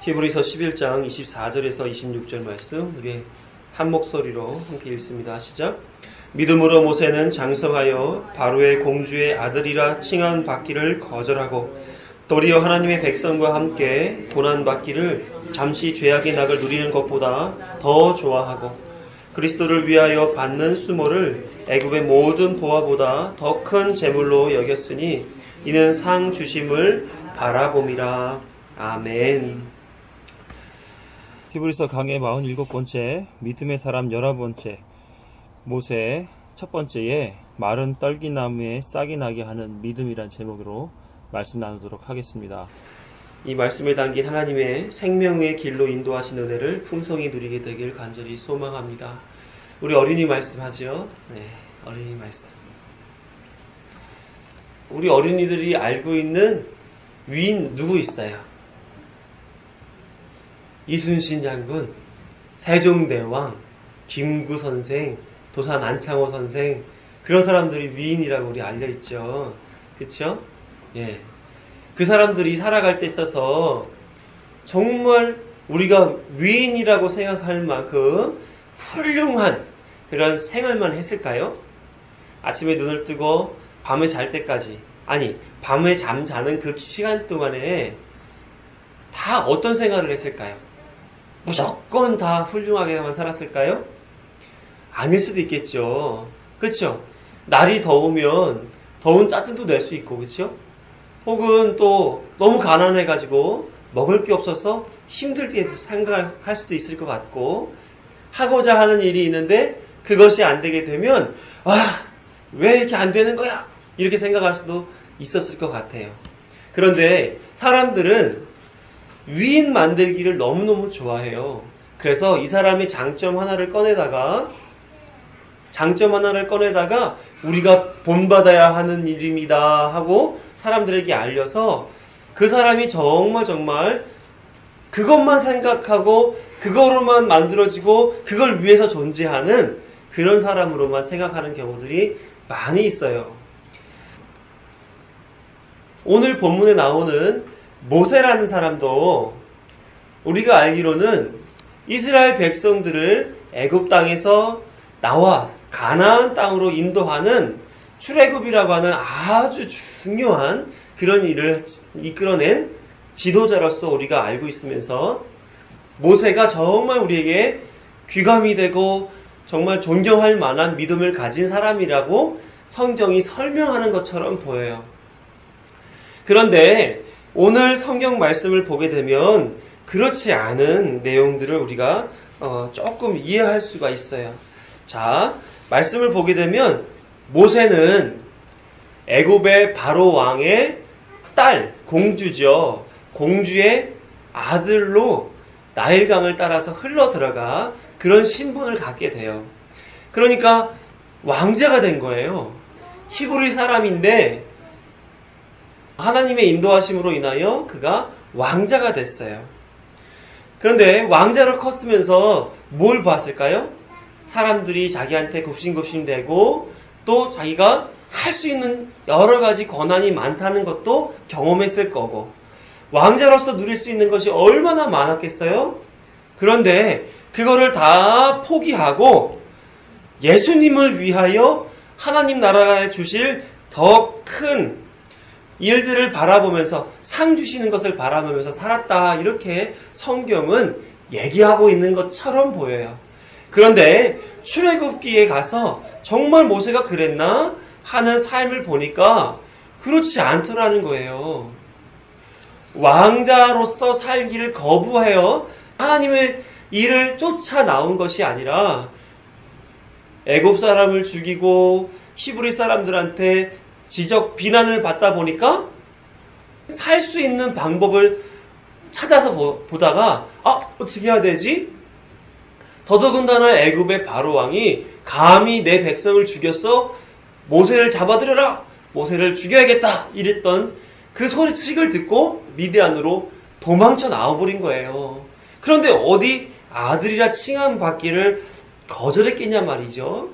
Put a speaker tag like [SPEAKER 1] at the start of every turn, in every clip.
[SPEAKER 1] 히브리서 11장 24절에서 26절 말씀 우리 한 목소리로 함께 읽습니다. 시작. 믿음으로 모세는 장성하여 바로의 공주의 아들이라 칭함받기를 거절하고 도리어 하나님의 백성과 함께 고난받기를 잠시 죄악의 낙을 누리는 것보다 더 좋아하고 그리스도를 위하여 받는 수모를 애굽의 모든 보화보다 더 큰 재물로 여겼으니 이는 상 주심을 바라봄이라. 아멘. 히브리서 강의 47번째, 믿음의 사람 11번째, 모세 첫 번째에 마른 떨기나무에 싹이 나게 하는 믿음이란 제목으로 말씀 나누도록 하겠습니다. 이 말씀에 담긴 하나님의 생명의 길로 인도하신 은혜를 풍성히 누리게 되길 간절히 소망합니다. 우리 어린이 말씀하죠? 네, 어린이 말씀. 우리 어린이들이 알고 있는 위인 누구 있어요? 이순신 장군, 세종대왕, 김구 선생, 도산 안창호 선생, 그런 사람들이 위인이라고 우리 알려있죠. 그쵸? 예. 그 사람들이 살아갈 때 있어서 정말 우리가 위인이라고 생각할 만큼 훌륭한 그런 생활만 했을까요? 아침에 눈을 뜨고 밤에 잘 때까지, 아니, 밤에 잠자는 그 시간 동안에 다 어떤 생활을 했을까요? 무조건 다 훌륭하게만 살았을까요? 아닐 수도 있겠죠. 그쵸? 날이 더우면 더운 짜증도 낼 수 있고, 그쵸? 혹은 또 너무 가난해가지고 먹을 게 없어서 힘들게 생각할 수도 있을 것 같고, 하고자 하는 일이 있는데 그것이 안 되게 되면 왜 이렇게 안 되는 거야? 이렇게 생각할 수도 있었을 것 같아요. 그런데 사람들은 위인 만들기를 너무너무 좋아해요. 그래서 이 사람의 장점 하나를 꺼내다가 우리가 본받아야 하는 일입니다 하고 사람들에게 알려서 그 사람이 정말 그것만 생각하고 그거로만 만들어지고 그걸 위해서 존재하는 그런 사람으로만 생각하는 경우들이 많이 있어요. 오늘 본문에 나오는 모세라는 사람도 우리가 알기로는 이스라엘 백성들을 애굽 땅에서 나와 가나안 땅으로 인도하는 출애굽이라고 하는 아주 중요한 그런 일을 이끌어낸 지도자로서 우리가 알고 있으면서 모세가 정말 우리에게 귀감이 되고 정말 존경할 만한 믿음을 가진 사람이라고 성경이 설명하는 것처럼 보여요. 그런데 오늘 성경 말씀을 보게 되면 그렇지 않은 내용들을 우리가 조금 이해할 수가 있어요. 자, 말씀을 보게 되면 모세는 애굽의 바로 왕의 딸, 공주죠. 공주의 아들로 나일강을 따라서 흘러 들어가 그런 신분을 갖게 돼요. 그러니까 왕자가 된 거예요. 히브리 사람인데 하나님의 인도하심으로 인하여 그가 왕자가 됐어요. 그런데 왕자로 컸으면서 뭘 봤을까요? 사람들이 자기한테 굽신굽신대고 또 자기가 할 수 있는 여러 가지 권한이 많다는 것도 경험했을 거고 왕자로서 누릴 수 있는 것이 얼마나 많았겠어요? 그런데 그거를 다 포기하고 예수님을 위하여 하나님 나라에 주실 더 큰 일들을 바라보면서 상 주시는 것을 바라보면서 살았다. 이렇게 성경은 얘기하고 있는 것처럼 보여요. 그런데 출애굽기에 가서 정말 모세가 그랬나 하는 삶을 보니까 그렇지 않더라는 거예요. 왕자로서 살기를 거부하여 하나님의 일을 쫓아 나온 것이 아니라 애굽 사람을 죽이고 히브리 사람들한테 지적 비난을 받다 보니까 살 수 있는 방법을 찾아서 보다가 어떻게 해야 되지? 더더군다나 애굽의 바로 왕이 감히 내 백성을 죽였어? 모세를 잡아들여라! 모세를 죽여야겠다! 이랬던 그 소리를 듣고 미디안으로 도망쳐 나와버린 거예요. 그런데 어디 아들이라 칭함받기를 거절했겠냐 말이죠.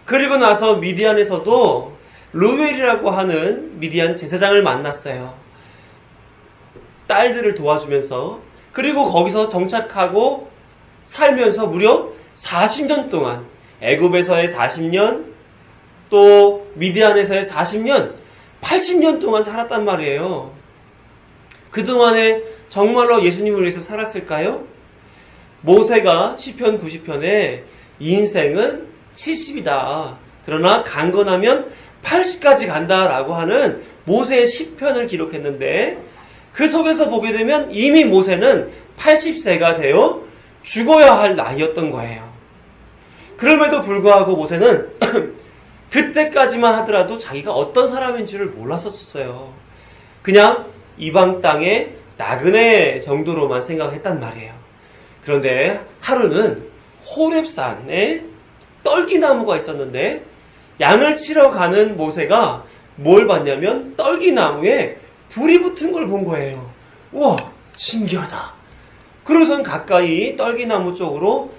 [SPEAKER 1] 그리고 나서 미디안에서도 루멜이라고 하는 미디안 제사장을 만났어요. 딸들을 도와주면서 그리고 거기서 정착하고 살면서 무려 40년 동안 애굽에서의 40년, 또 미디안에서의 40년, 80년 동안 살았단 말이에요. 그동안에 정말로 예수님을 위해서 살았을까요? 모세가 시편 90편에 인생은 70이다. 그러나 강건하면 80까지 간다라고 하는 모세의 시편을 기록했는데, 그 속에서 보게 되면 이미 모세는 80세가 되어 죽어야 할 나이였던 거예요. 그럼에도 불구하고 모세는 그때까지만 하더라도 자기가 어떤 사람인 줄을 몰랐었어요. 그냥 이방 땅의 나그네 정도로만 생각했단 말이에요. 그런데 하루는 호렙산에 떨기나무가 있었는데, 양을 치러 가는 모세가 뭘 봤냐면 떨기나무에 불이 붙은 걸 본 거예요. 우와, 신기하다. 그래서는 가까이 떨기나무 쪽으로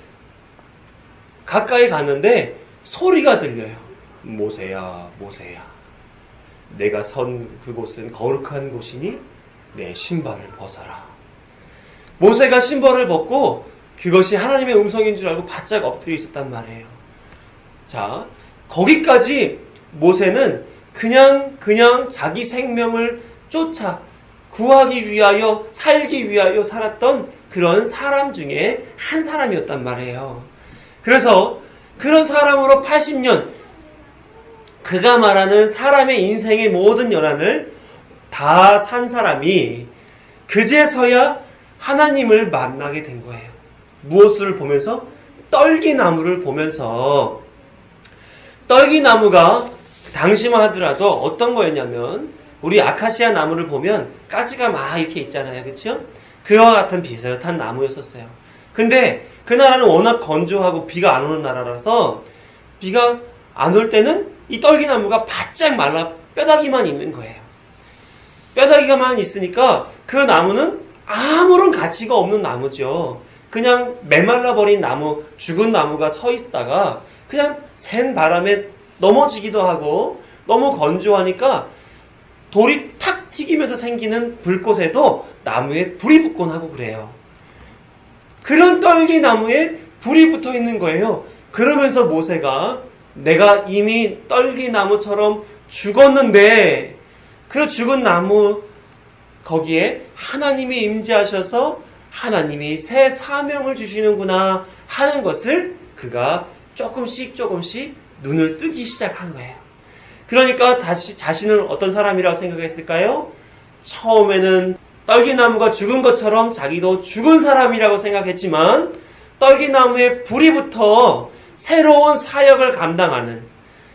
[SPEAKER 1] 가까이 갔는데 소리가 들려요. 모세야, 모세야. 내가 선 그곳은 거룩한 곳이니 내 신발을 벗어라. 모세가 신발을 벗고 그것이 하나님의 음성인 줄 알고 바짝 엎드려 있었단 말이에요. 자, 거기까지 모세는 그냥 자기 생명을 쫓아 구하기 위하여, 살기 위하여 살았던 그런 사람 중에 한 사람이었단 말이에요. 그래서 그런 사람으로 80년, 그가 말하는 사람의 인생의 모든 연한을 다 산 사람이 그제서야 하나님을 만나게 된 거예요. 무엇을 보면서? 떨기나무를 보면서. 떨기나무가 당시만 하더라도 어떤 거였냐면, 우리 아카시아 나무를 보면 가지가 막 이렇게 있잖아요. 그렇죠? 그와 같은 비슷한 나무였었어요. 근데 그 나라는 워낙 건조하고 비가 안 오는 나라라서 비가 안 올 때는 이 떨기나무가 바짝 말라 뼈다귀만 있는 거예요. 뼈다귀가만 있으니까 그 나무는 아무런 가치가 없는 나무죠. 그냥 메말라버린 나무, 죽은 나무가 서 있다가 그냥 센 바람에 넘어지기도 하고, 너무 건조하니까 돌이 탁 튀기면서 생기는 불꽃에도 나무에 불이 붙곤 하고 그래요. 그런 떨기나무에 불이 붙어 있는 거예요. 그러면서 모세가 내가 이미 떨기나무처럼 죽었는데 그 죽은 나무 거기에 하나님이 임재하셔서 하나님이 새 사명을 주시는구나 하는 것을 그가 조금씩 눈을 뜨기 시작한 거예요. 그러니까 다시 자신을 어떤 사람이라고 생각했을까요? 처음에는 떨기나무가 죽은 것처럼 자기도 죽은 사람이라고 생각했지만, 떨기나무에 불이 붙어 새로운 사역을 감당하는,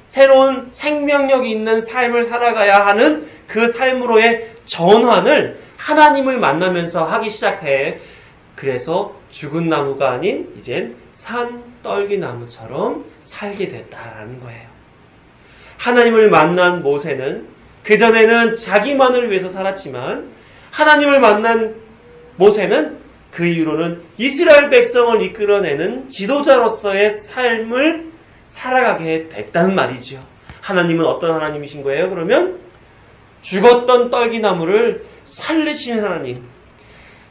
[SPEAKER 1] 새로운 생명력이 있는 삶을 살아가야 하는 그 삶으로의 전환을 하나님을 만나면서 하기 시작해. 그래서 죽은 나무가 아닌 이젠 산 떨기나무처럼 살게 됐다라는 거예요. 하나님을 만난 모세는 그전에는 자기만을 위해서 살았지만, 하나님을 만난 모세는 그 이후로는 이스라엘 백성을 이끌어내는 지도자로서의 삶을 살아가게 됐다는 말이죠. 하나님은 어떤 하나님이신 거예요? 그러면 죽었던 떨기나무를 살리시는 하나님,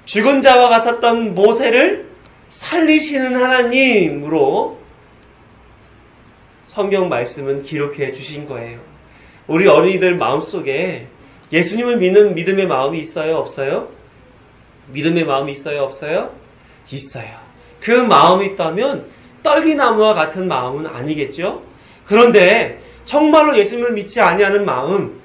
[SPEAKER 1] 죽은 자와 같았던 모세를 살리시는 하나님으로 성경 말씀은 기록해 주신 거예요. 우리 어린이들 마음속에 예수님을 믿는 믿음의 마음이 있어요? 없어요? 믿음의 마음이 있어요? 없어요? 있어요. 그 마음이 있다면 떨기나무와 같은 마음은 아니겠죠? 그런데 정말로 예수님을 믿지 아니하는 마음,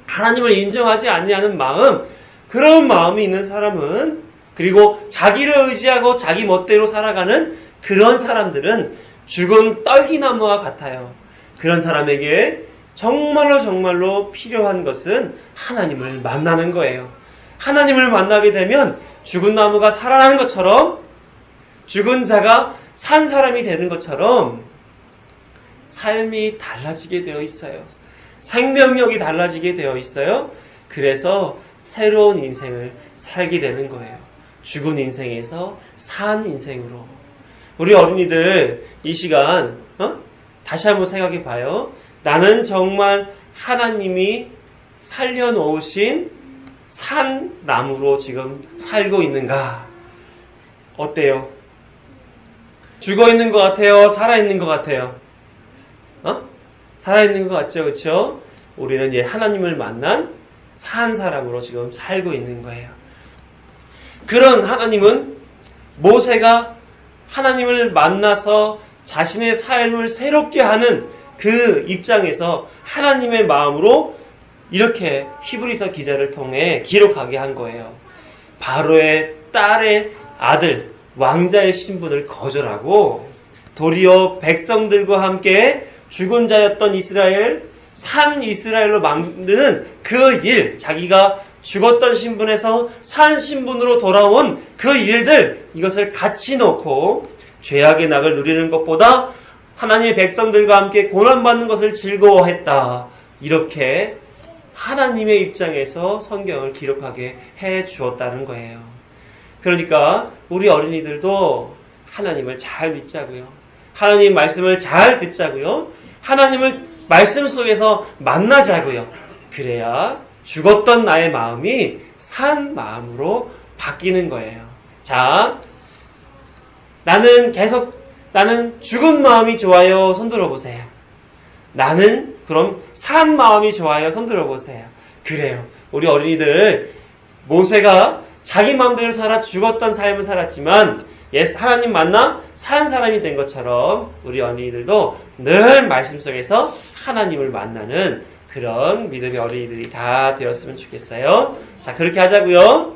[SPEAKER 1] 하나님을 인정하지 아니하는 마음, 그런 마음이 있는 사람은, 그리고 자기를 의지하고 자기 멋대로 살아가는 그런 사람들은 죽은 떨기나무와 같아요. 그런 사람에게 정말로 필요한 것은 하나님을 만나는 거예요. 하나님을 만나게 되면 죽은 나무가 살아나는 것처럼, 죽은 자가 산 사람이 되는 것처럼 삶이 달라지게 되어 있어요. 생명력이 달라지게 되어 있어요. 그래서 새로운 인생을 살게 되는 거예요. 죽은 인생에서 산 인생으로. 우리 어린이들 이 시간 다시 한번 생각해 봐요. 나는 정말 하나님이 살려놓으신 산 나무로 지금 살고 있는가? 어때요? 죽어 있는 것 같아요? 살아 있는 것 같아요? 살아 있는 것 같죠, 그렇죠? 우리는 하나님을 만난 산 사람으로 지금 살고 있는 거예요. 그런 하나님은 모세가 하나님을 만나서 자신의 삶을 새롭게 하는 그 입장에서 하나님의 마음으로 이렇게 히브리서 기자를 통해 기록하게 한 거예요. 바로의 딸의 아들, 왕자의 신분을 거절하고 도리어 백성들과 함께 죽은 자였던 이스라엘, 산 이스라엘로 만드는 그 일, 자기가 죽었던 신분에서 산 신분으로 돌아온 그 일들, 이것을 같이 놓고 죄악의 낙을 누리는 것보다 하나님의 백성들과 함께 고난받는 것을 즐거워했다. 이렇게 하나님의 입장에서 성경을 기록하게 해 주었다는 거예요. 그러니까 우리 어린이들도 하나님을 잘 믿자고요. 하나님 말씀을 잘 듣자고요. 하나님을 말씀 속에서 만나자고요. 그래야 죽었던 나의 마음이 산 마음으로 바뀌는 거예요. 자, 나는 죽은 마음이 좋아요. 손 들어보세요. 나는 그럼 산 마음이 좋아요. 손 들어보세요. 그래요. 우리 어린이들, 모세가 자기 마음대로 살아 죽었던 삶을 살았지만 하나님 만나 산 사람이 된 것처럼 우리 어린이들도 늘 말씀 속에서 하나님을 만나는 그런 믿음의 어린이들이 다 되었으면 좋겠어요. 자, 그렇게 하자고요.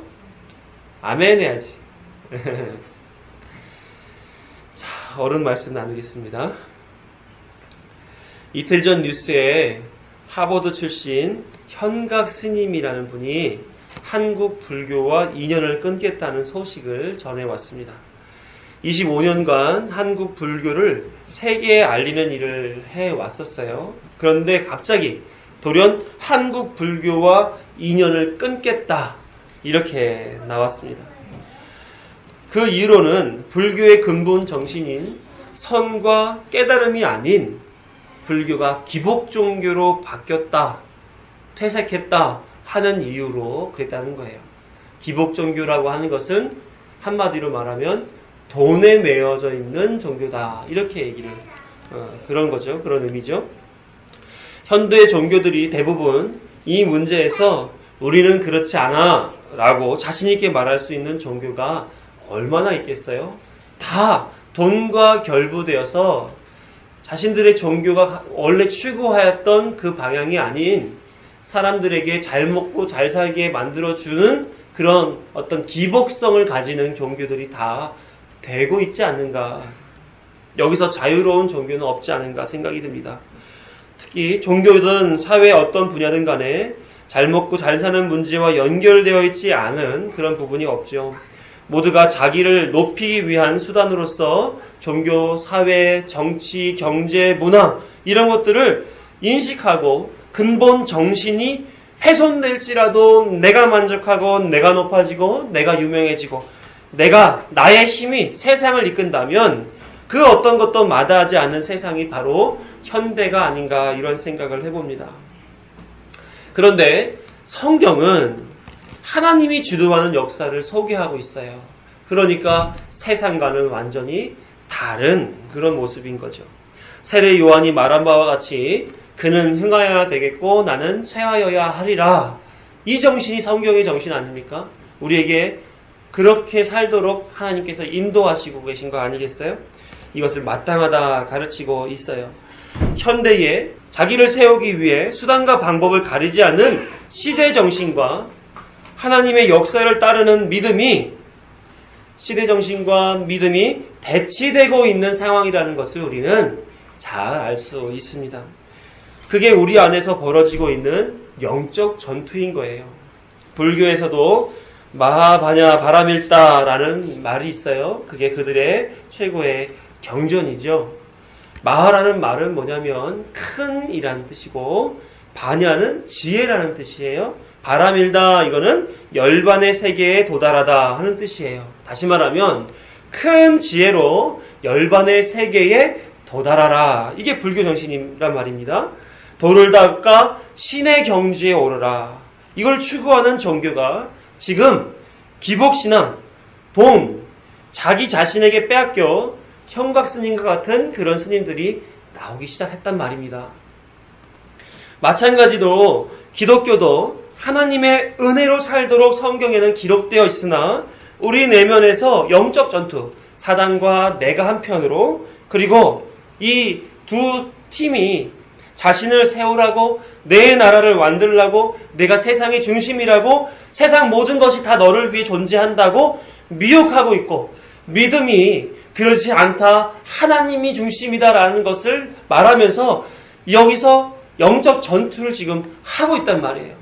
[SPEAKER 1] 아멘 해야지. 자, 어른 말씀 나누겠습니다. 이틀 전 뉴스에 하버드 출신 현각 스님이라는 분이 한국 불교와 인연을 끊겠다는 소식을 전해왔습니다. 25년간 한국 불교를 세계에 알리는 일을 해왔었어요. 그런데 갑자기 돌연 한국 불교와 인연을 끊겠다 이렇게 나왔습니다. 그 이유로는 불교의 근본 정신인 선과 깨달음이 아닌 불교가 기복 종교로 바뀌었다, 퇴색했다 하는 이유로 그랬다는 거예요. 기복 종교라고 하는 것은 한마디로 말하면 돈에 매여져 있는 종교다 이렇게 얘기를 그런 거죠. 그런 의미죠. 현대 종교들이 대부분 이 문제에서 우리는 그렇지 않아 라고 자신 있게 말할 수 있는 종교가 얼마나 있겠어요? 다 돈과 결부되어서 자신들의 종교가 원래 추구하였던 그 방향이 아닌 사람들에게 잘 먹고 잘 살게 만들어주는 그런 어떤 기복성을 가지는 종교들이 다 되고 있지 않는가. 여기서 자유로운 종교는 없지 않은가 생각이 듭니다. 특히 종교든 사회의 어떤 분야든 간에 잘 먹고 잘 사는 문제와 연결되어 있지 않은 그런 부분이 없죠. 모두가 자기를 높이기 위한 수단으로서 종교, 사회, 정치, 경제, 문화 이런 것들을 인식하고 근본 정신이 훼손될지라도 내가 만족하고 내가 높아지고 내가 유명해지고 나의 힘이 세상을 이끈다면 그 어떤 것도 마다하지 않는 세상이 바로 현대가 아닌가 이런 생각을 해봅니다. 그런데 성경은 하나님이 주도하는 역사를 소개하고 있어요. 그러니까 세상과는 완전히 다른 그런 모습인 거죠. 세례 요한이 말한 바와 같이 그는 흥하여야 되겠고 나는 쇠하여야 하리라. 이 정신이 성경의 정신 아닙니까? 우리에게 그렇게 살도록 하나님께서 인도하시고 계신 거 아니겠어요? 이것을 마땅하다 가르치고 있어요. 현대에 자기를 세우기 위해 수단과 방법을 가리지 않는 시대 정신과 하나님의 역사를 따르는 믿음이 시대 정신과 믿음이 대치되고 있는 상황이라는 것을 우리는 잘 알 수 있습니다. 그게 우리 안에서 벌어지고 있는 영적 전투인 거예요. 불교에서도 마하바냐 바라밀다라는 말이 있어요. 그게 그들의 최고의 경전이죠. 마하라는 말은 뭐냐면 큰 이라는 뜻이고 바냐는 지혜라는 뜻이에요. 바라밀다 이거는 열반의 세계에 도달하다 하는 뜻이에요. 다시 말하면 큰 지혜로 열반의 세계에 도달하라. 이게 불교 정신이란 말입니다. 도를 닦아 신의 경지에 오르라. 이걸 추구하는 종교가 지금 기복신앙, 돈, 자기 자신에게 빼앗겨 형각 스님과 같은 그런 스님들이 나오기 시작했단 말입니다. 마찬가지로 기독교도 하나님의 은혜로 살도록 성경에는 기록되어 있으나 우리 내면에서 영적 전투, 사단과 내가 한편으로, 그리고 이 두 팀이 자신을 세우라고, 내 나라를 만들라고, 내가 세상의 중심이라고, 세상 모든 것이 다 너를 위해 존재한다고 미혹하고 있고, 믿음이 그렇지 않다, 하나님이 중심이다라는 것을 말하면서 여기서 영적 전투를 지금 하고 있단 말이에요.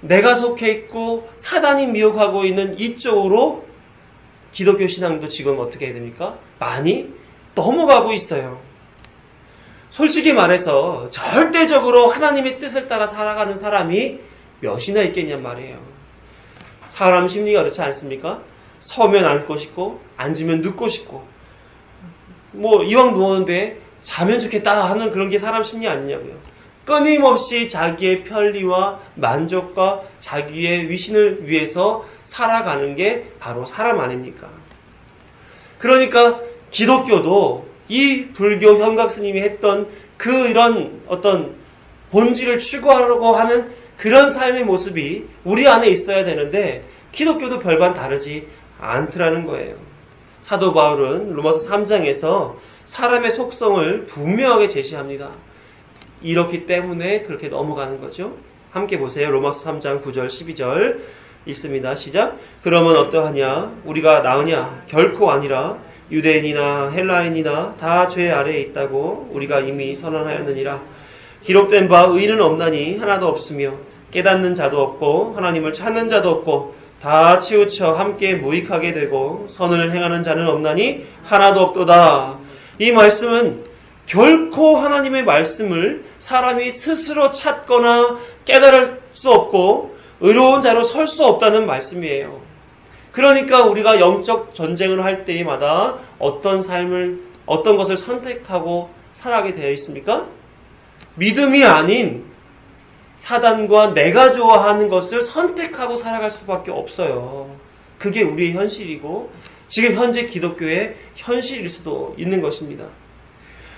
[SPEAKER 1] 내가 속해 있고 사단이 미혹하고 있는 이쪽으로 기독교 신앙도 지금 어떻게 해야 됩니까? 많이 넘어가고 있어요. 솔직히 말해서 절대적으로 하나님의 뜻을 따라 살아가는 사람이 몇이나 있겠냔 말이에요. 사람 심리가 그렇지 않습니까? 서면 앉고 싶고 앉으면 눕고 싶고 이왕 누웠는데 자면 좋겠다 하는 그런 게 사람 심리 아니냐고요. 끊임없이 자기의 편리와 만족과 자기의 위신을 위해서 살아가는 게 바로 사람 아닙니까? 그러니까 기독교도 이 불교 현각 스님이 했던 이런 어떤 본질을 추구하려고 하는 그런 삶의 모습이 우리 안에 있어야 되는데 기독교도 별반 다르지 않더라는 거예요. 사도 바울은 로마서 3장에서 사람의 속성을 분명하게 제시합니다. 이렇기 때문에 그렇게 넘어가는 거죠. 함께 보세요. 로마서 3장 9절 12절 읽습니다. 시작. 그러면 어떠하냐? 우리가 나으냐? 결코 아니라 유대인이나 헬라인이나 다 죄 아래에 있다고 우리가 이미 선언하였느니라. 기록된 바 의인은 없나니 하나도 없으며 깨닫는 자도 없고 하나님을 찾는 자도 없고 다 치우쳐 함께 무익하게 되고 선을 행하는 자는 없나니 하나도 없도다. 이 말씀은 결코 하나님의 말씀을 사람이 스스로 찾거나 깨달을 수 없고 의로운 자로 설 수 없다는 말씀이에요. 그러니까 우리가 영적 전쟁을 할 때마다 어떤 것을 선택하고 살아가게 되어 있습니까? 믿음이 아닌 사단과 내가 좋아하는 것을 선택하고 살아갈 수밖에 없어요. 그게 우리의 현실이고 지금 현재 기독교의 현실일 수도 있는 것입니다.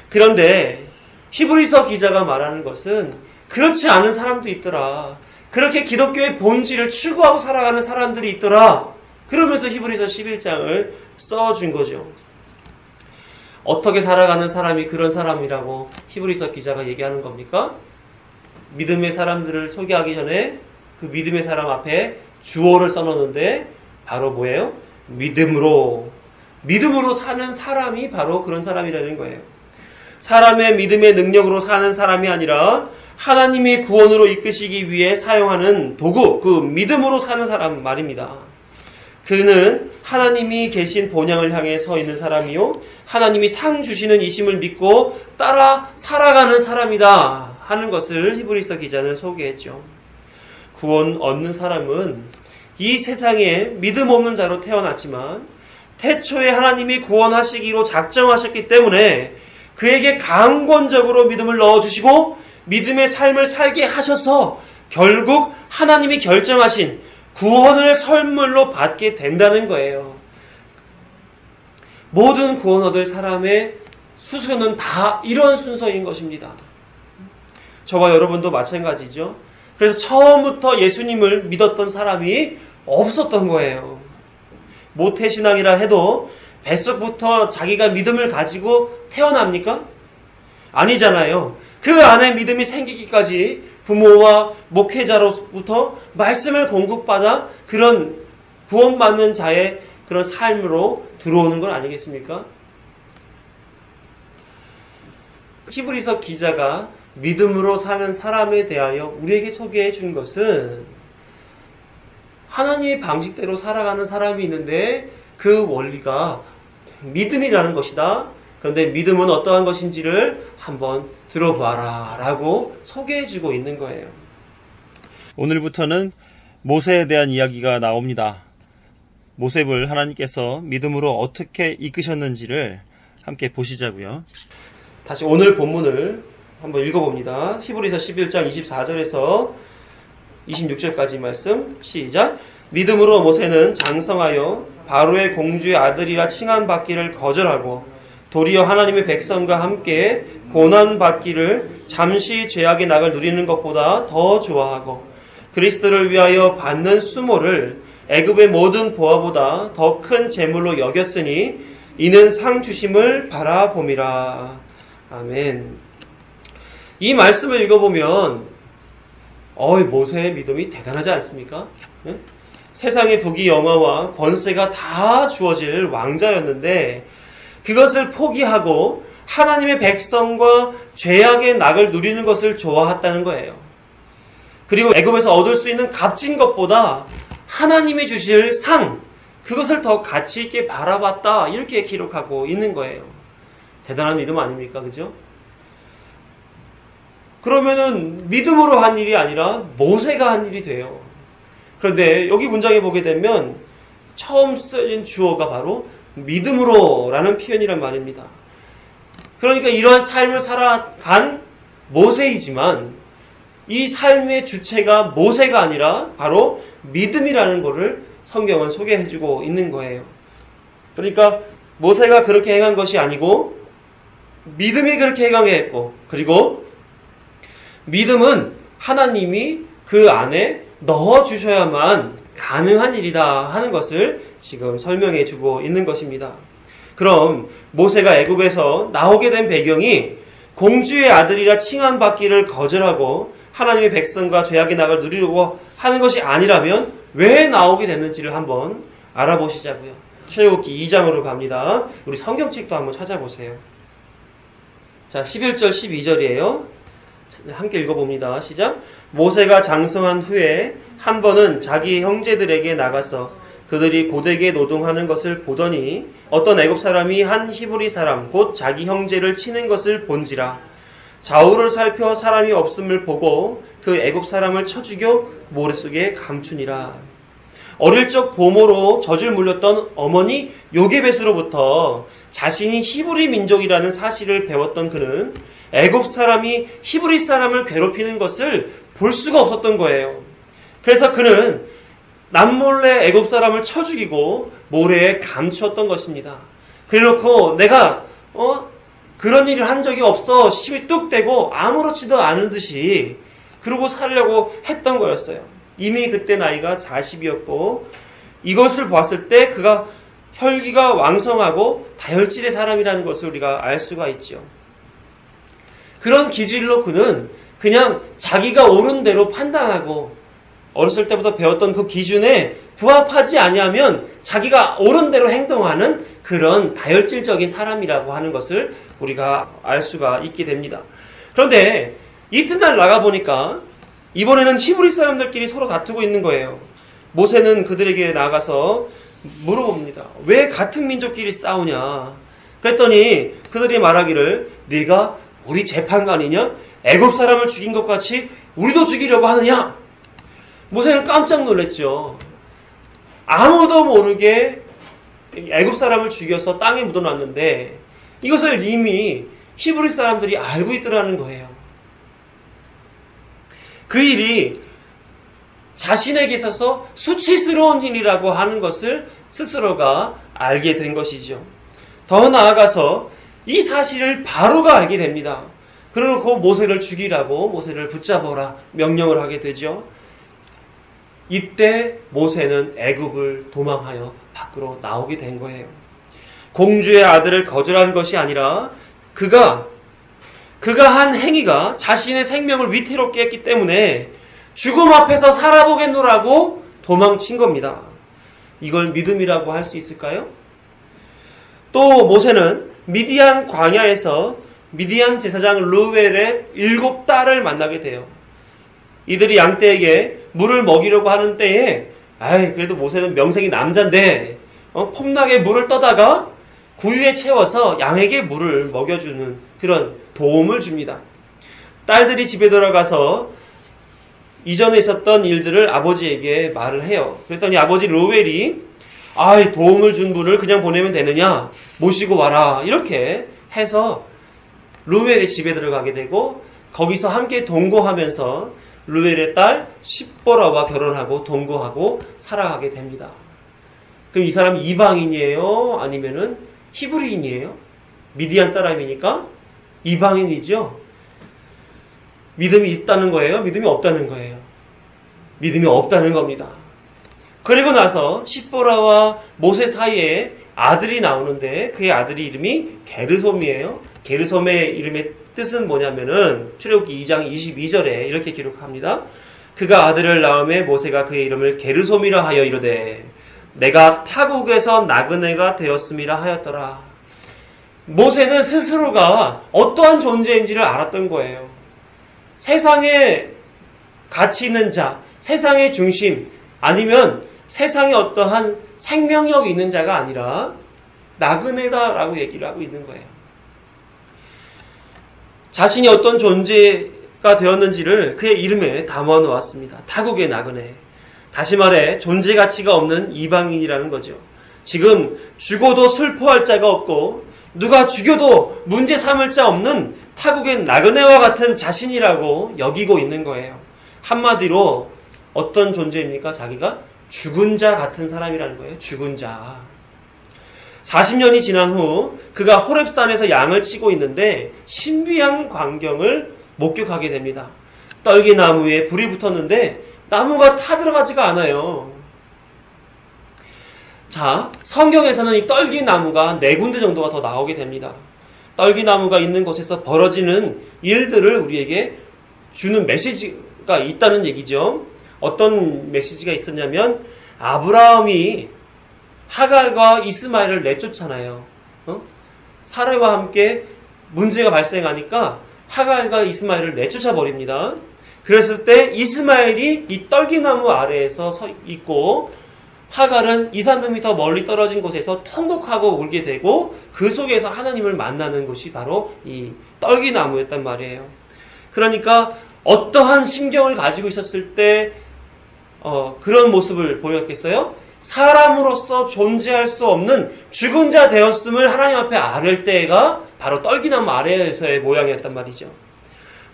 [SPEAKER 1] 그런데 히브리서 기자가 말하는 것은 그렇지 않은 사람도 있더라. 그렇게 기독교의 본질을 추구하고 살아가는 사람들이 있더라. 그러면서 히브리서 11장을 써준 거죠. 어떻게 살아가는 사람이 그런 사람이라고 히브리서 기자가 얘기하는 겁니까? 믿음의 사람들을 소개하기 전에 그 믿음의 사람 앞에 주어를 써놓는데 바로 뭐예요? 믿음으로 사는 사람이 바로 그런 사람이라는 거예요. 사람의 믿음의 능력으로 사는 사람이 아니라 하나님이 구원으로 이끄시기 위해 사용하는 도구, 그 믿음으로 사는 사람 말입니다. 그는 하나님이 계신 본향을 향해 서 있는 사람이요 하나님이 상 주시는 이심을 믿고 따라 살아가는 사람이다 하는 것을 히브리서 기자는 소개했죠. 구원 얻는 사람은 이 세상에 믿음 없는 자로 태어났지만 태초에 하나님이 구원하시기로 작정하셨기 때문에 그에게 강권적으로 믿음을 넣어주시고 믿음의 삶을 살게 하셔서 결국 하나님이 결정하신 구원을 선물로 받게 된다는 거예요. 모든 구원 얻을 사람의 수순은 다 이런 순서인 것입니다. 저와 여러분도 마찬가지죠. 그래서 처음부터 예수님을 믿었던 사람이 없었던 거예요. 모태신앙이라 해도 뱃속부터 자기가 믿음을 가지고 태어납니까? 아니잖아요. 그 안에 믿음이 생기기까지 부모와 목회자로부터 말씀을 공급받아 그런 구원받는 자의 그런 삶으로 들어오는 건 아니겠습니까? 히브리서 기자가 믿음으로 사는 사람에 대하여 우리에게 소개해 준 것은 하나님의 방식대로 살아가는 사람이 있는데 그 원리가 믿음이라는 것이다. 그런데 믿음은 어떠한 것인지를 한번 들어봐라 라고 소개해주고 있는 거예요. 오늘부터는 모세에 대한 이야기가 나옵니다. 모세를 하나님께서 믿음으로 어떻게 이끄셨는지를 함께 보시자고요. 다시 오늘 본문을 한번 읽어봅니다. 히브리서 11장 24절에서 26절까지 말씀 시작. 믿음으로 모세는 장성하여 바로의 공주의 아들이라 칭함받기를 거절하고 도리어 하나님의 백성과 함께 고난받기를 잠시 죄악의 낙을 누리는 것보다 더 좋아하고 그리스도를 위하여 받는 수모를 애굽의 모든 보화보다 더 큰 재물로 여겼으니 이는 상 주심을 바라봄이라. 아멘. 이 말씀을 읽어보면 모세의 믿음이 대단하지 않습니까? 네? 세상의 부귀 영화와 권세가 다 주어질 왕자였는데 그것을 포기하고 하나님의 백성과 죄악의 낙을 누리는 것을 좋아했다는 거예요. 그리고 애굽에서 얻을 수 있는 값진 것보다 하나님이 주실 상, 그것을 더 가치 있게 바라봤다, 이렇게 기록하고 있는 거예요. 대단한 믿음 아닙니까? 그죠? 그러면은 믿음으로 한 일이 아니라 모세가 한 일이 돼요. 그런데 여기 문장에 보게 되면 처음 쓰여진 주어가 바로 믿음으로 라는 표현이란 말입니다. 그러니까 이러한 삶을 살아간 모세이지만 이 삶의 주체가 모세가 아니라 바로 믿음이라는 것을 성경은 소개해주고 있는 거예요. 그러니까 모세가 그렇게 행한 것이 아니고 믿음이 그렇게 행하게 했고, 그리고 믿음은 하나님이 그 안에 넣어주셔야만 가능한 일이다 하는 것을 지금 설명해 주고 있는 것입니다. 그럼 모세가 애굽에서 나오게 된 배경이 공주의 아들이라 칭함받기를 거절하고 하나님의 백성과 죄악의 낙을 누리려고 하는 것이 아니라면 왜 나오게 됐는지를 한번 알아보시자고요. 출애굽기 2장으로 갑니다. 우리 성경책도 한번 찾아보세요. 자, 11절 12절이에요. 함께 읽어봅니다. 시작. 모세가 장성한 후에 한 번은 자기 형제들에게 나가서 그들이 고되게 노동하는 것을 보더니 어떤 애굽 사람이 한 히브리 사람 곧 자기 형제를 치는 것을 본지라. 좌우를 살펴 사람이 없음을 보고 그 애굽 사람을 쳐 죽여 모래 속에 감추니라. 어릴 적 보모로 젖을 물렸던 어머니 요게벳으로부터 자신이 히브리 민족이라는 사실을 배웠던 그는 애굽 사람이 히브리 사람을 괴롭히는 것을 볼 수가 없었던 거예요. 그래서 그는 남몰래 애굽 사람을 쳐 죽이고 모래에 감추었던 것입니다. 그래놓고 내가 그런 일을 한 적이 없어 시침이 뚝 떼고 아무렇지도 않은 듯이 그러고 살려고 했던 거였어요. 이미 그때 나이가 40이었고 이것을 봤을 때 그가 혈기가 왕성하고 다혈질의 사람이라는 것을 우리가 알 수가 있죠. 그런 기질로 그는 그냥 자기가 옳은 대로 판단하고 어렸을 때부터 배웠던 그 기준에 부합하지 아니하면 자기가 옳은 대로 행동하는 그런 다혈질적인 사람이라고 하는 것을 우리가 알 수가 있게 됩니다. 그런데 이튿날 나가보니까 이번에는 히브리 사람들끼리 서로 다투고 있는 거예요. 모세는 그들에게 나가서 물어봅니다. 왜 같은 민족끼리 싸우냐? 그랬더니 그들이 말하기를 네가 우리 재판관이냐? 애굽 사람을 죽인 것 같이 우리도 죽이려고 하느냐? 모세는 깜짝 놀랐죠. 아무도 모르게 애굽 사람을 죽여서 땅에 묻어놨는데 이것을 이미 히브리 사람들이 알고 있더라는 거예요. 그 일이 자신에게 있어서 수치스러운 일이라고 하는 것을 스스로가 알게 된 것이죠. 더 나아가서 이 사실을 바로가 알게 됩니다. 그러고 모세를 죽이라고 모세를 붙잡아라 명령을 하게 되죠. 이때 모세는 애굽을 도망하여 밖으로 나오게 된 거예요. 공주의 아들을 거절한 것이 아니라 그가 한 행위가 자신의 생명을 위태롭게 했기 때문에 죽음 앞에서 살아보겠노라고 도망친 겁니다. 이걸 믿음이라고 할 수 있을까요? 또 모세는 미디안 광야에서 미디안 제사장 르웰의 7딸을 만나게 돼요. 이들이 양떼에게 물을 먹이려고 하는 때에 그래도 모세는 명색이 남잔데 폼나게 물을 떠다가 구유에 채워서 양에게 물을 먹여주는 그런 도움을 줍니다. 딸들이 집에 들어가서 이전에 있었던 일들을 아버지에게 말을 해요. 그랬더니 아버지 르웰이 도움을 준 분을 그냥 보내면 되느냐? 모시고 와라. 이렇게 해서 르웰의 집에 들어가게 되고 거기서 함께 동거하면서 르웰의 딸 십보라와 결혼하고 동거하고 살아가게 됩니다. 그럼 이 사람 이방인이에요? 아니면은 히브리인이에요? 미디안 사람이니까 이방인이죠. 믿음이 있다는 거예요? 믿음이 없다는 거예요? 믿음이 없다는 겁니다. 그리고 나서 십보라와 모세 사이에 아들이 나오는데 그의 아들이 이름이 게르솜이에요. 게르솜의 이름의 뜻은 뭐냐면은 출애굽기 2장 22절에 이렇게 기록합니다. 그가 아들을 낳음에 모세가 그의 이름을 게르솜이라 하여 이르되 내가 타국에서 나그네가 되었음이라 하였더라. 모세는 스스로가 어떠한 존재인지를 알았던 거예요. 세상에 가치 있는 자, 세상의 중심, 아니면 세상에 어떠한 생명력이 있는 자가 아니라 나그네다라고 얘기를 하고 있는 거예요. 자신이 어떤 존재가 되었는지를 그의 이름에 담아 놓았습니다. 타국의 나그네. 다시 말해 존재 가치가 없는 이방인이라는 거죠. 지금 죽어도 슬퍼할 자가 없고 누가 죽여도 문제 삼을 자 없는 타국의 나그네와 같은 자신이라고 여기고 있는 거예요. 한마디로 어떤 존재입니까? 자기가 죽은 자 같은 사람이라는 거예요. 죽은 자. 40년이 지난 후 그가 호렙산에서 양을 치고 있는데 신비한 광경을 목격하게 됩니다. 떨기나무에 불이 붙었는데 나무가 타들어가지가 않아요. 자, 성경에서는 이 떨기나무가 4군데 정도가 더 나오게 됩니다. 떨기나무가 있는 곳에서 벌어지는 일들을 우리에게 주는 메시지가 있다는 얘기죠. 어떤 메시지가 있었냐면 아브라함이 하갈과 이스마엘을 내쫓잖아요. 사라와 함께 문제가 발생하니까 하갈과 이스마엘을 내쫓아 버립니다. 그랬을 때 이스마엘이 이 떨기나무 아래에서 서 있고 하갈은 2, 300m 멀리 떨어진 곳에서 통곡하고 울게 되고 그 속에서 하나님을 만나는 곳이 바로 이 떨기나무였단 말이에요. 그러니까 어떠한 심경을 가지고 있었을 때 그런 모습을 보였겠어요? 사람으로서 존재할 수 없는 죽은 자 되었음을 하나님 앞에 아뢰 때가 바로 떨기나무 아래에서의 모양이었단 말이죠.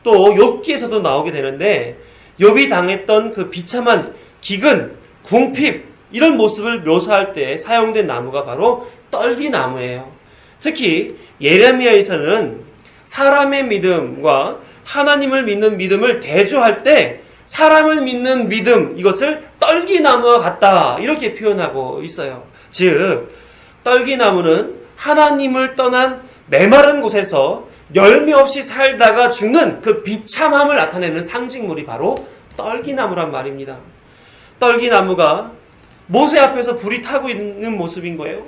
[SPEAKER 1] 또 욥기에서도 나오게 되는데 욥이 당했던 그 비참한 기근, 궁핍 이런 모습을 묘사할 때 사용된 나무가 바로 떨기나무예요. 특히 예레미야에서는 사람의 믿음과 하나님을 믿는 믿음을 대조할 때 사람을 믿는 믿음, 이것을 떨기나무와 같다 이렇게 표현하고 있어요. 즉 떨기나무는 하나님을 떠난 메마른 곳에서 열매 없이 살다가 죽는 그 비참함을 나타내는 상징물이 바로 떨기나무란 말입니다. 떨기나무가 모세 앞에서 불이 타고 있는 모습인 거예요.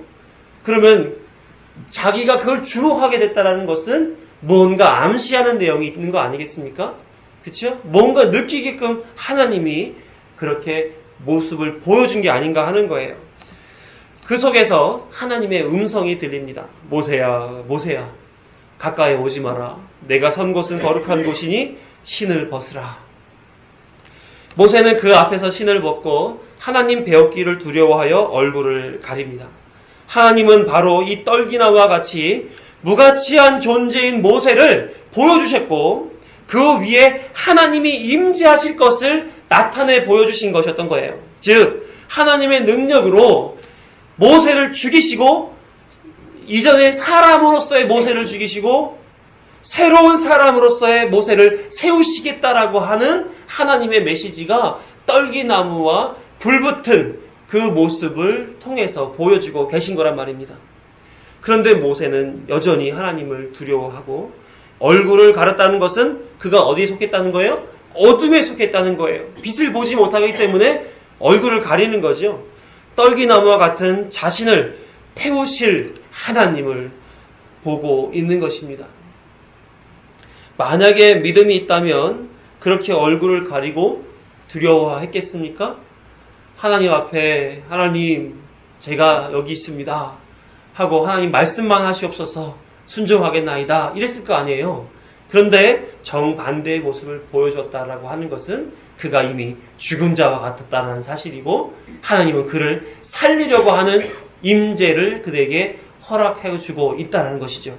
[SPEAKER 1] 그러면 자기가 그걸 주목하게 됐다는 것은 뭔가 암시하는 내용이 있는 거 아니겠습니까? 그렇죠? 뭔가 느끼게끔 하나님이 그렇게 모습을 보여준 게 아닌가 하는 거예요. 그 속에서 하나님의 음성이 들립니다. 모세야, 모세야, 가까이 오지 마라. 내가 선 곳은 거룩한 곳이니 신을 벗으라. 모세는 그 앞에서 신을 벗고 하나님 배웠기를 두려워하여 얼굴을 가립니다. 하나님은 바로 이 떨기나무와 같이 무가치한 존재인 모세를 보여주셨고 그 위에 하나님이 임재하실 것을 나타내 보여주신 것이었던 거예요. 즉 하나님의 능력으로 모세를 죽이시고 이전에 사람으로서의 모세를 죽이시고 새로운 사람으로서의 모세를 세우시겠다라고 하는 하나님의 메시지가 떨기나무와 불붙은 그 모습을 통해서 보여주고 계신 거란 말입니다. 그런데 모세는 여전히 하나님을 두려워하고 얼굴을 가렸다는 것은 그가 어디에 속했다는 거예요? 어둠에 속했다는 거예요. 빛을 보지 못하기 때문에 얼굴을 가리는 거죠. 떨기나무와 같은 자신을 태우실 하나님을 보고 있는 것입니다. 만약에 믿음이 있다면 그렇게 얼굴을 가리고 두려워했겠습니까? 하나님 앞에 하나님 제가 여기 있습니다 하고 하나님 말씀만 하시옵소서 순종하겠나이다 이랬을 거 아니에요. 그런데 정반대의 모습을 보여줬다라고 하는 것은 그가 이미 죽은 자와 같았다는 사실이고 하나님은 그를 살리려고 하는 임재를 그에게 허락해 주고 있다는 것이죠.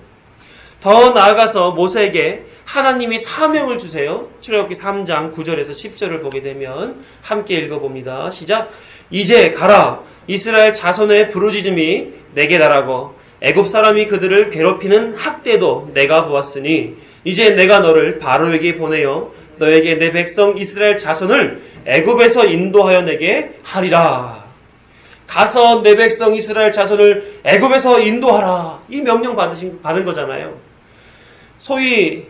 [SPEAKER 1] 더 나아가서 모세에게 하나님이 사명을 주세요. 출애굽기 3장 9절에서 10절을 보게 되면 함께 읽어봅니다. 시작. 이제 가라. 이스라엘 자손의 부르짖음이 내게 달하고 애굽 사람이 그들을 괴롭히는 학대도 내가 보았으니 이제 내가 너를 바로에게 보내어 너에게 내 백성 이스라엘 자손을 애굽에서 인도하여 내게 하리라. 가서 내 백성 이스라엘 자손을 애굽에서 인도하라. 이 명령 받은 거잖아요. 소위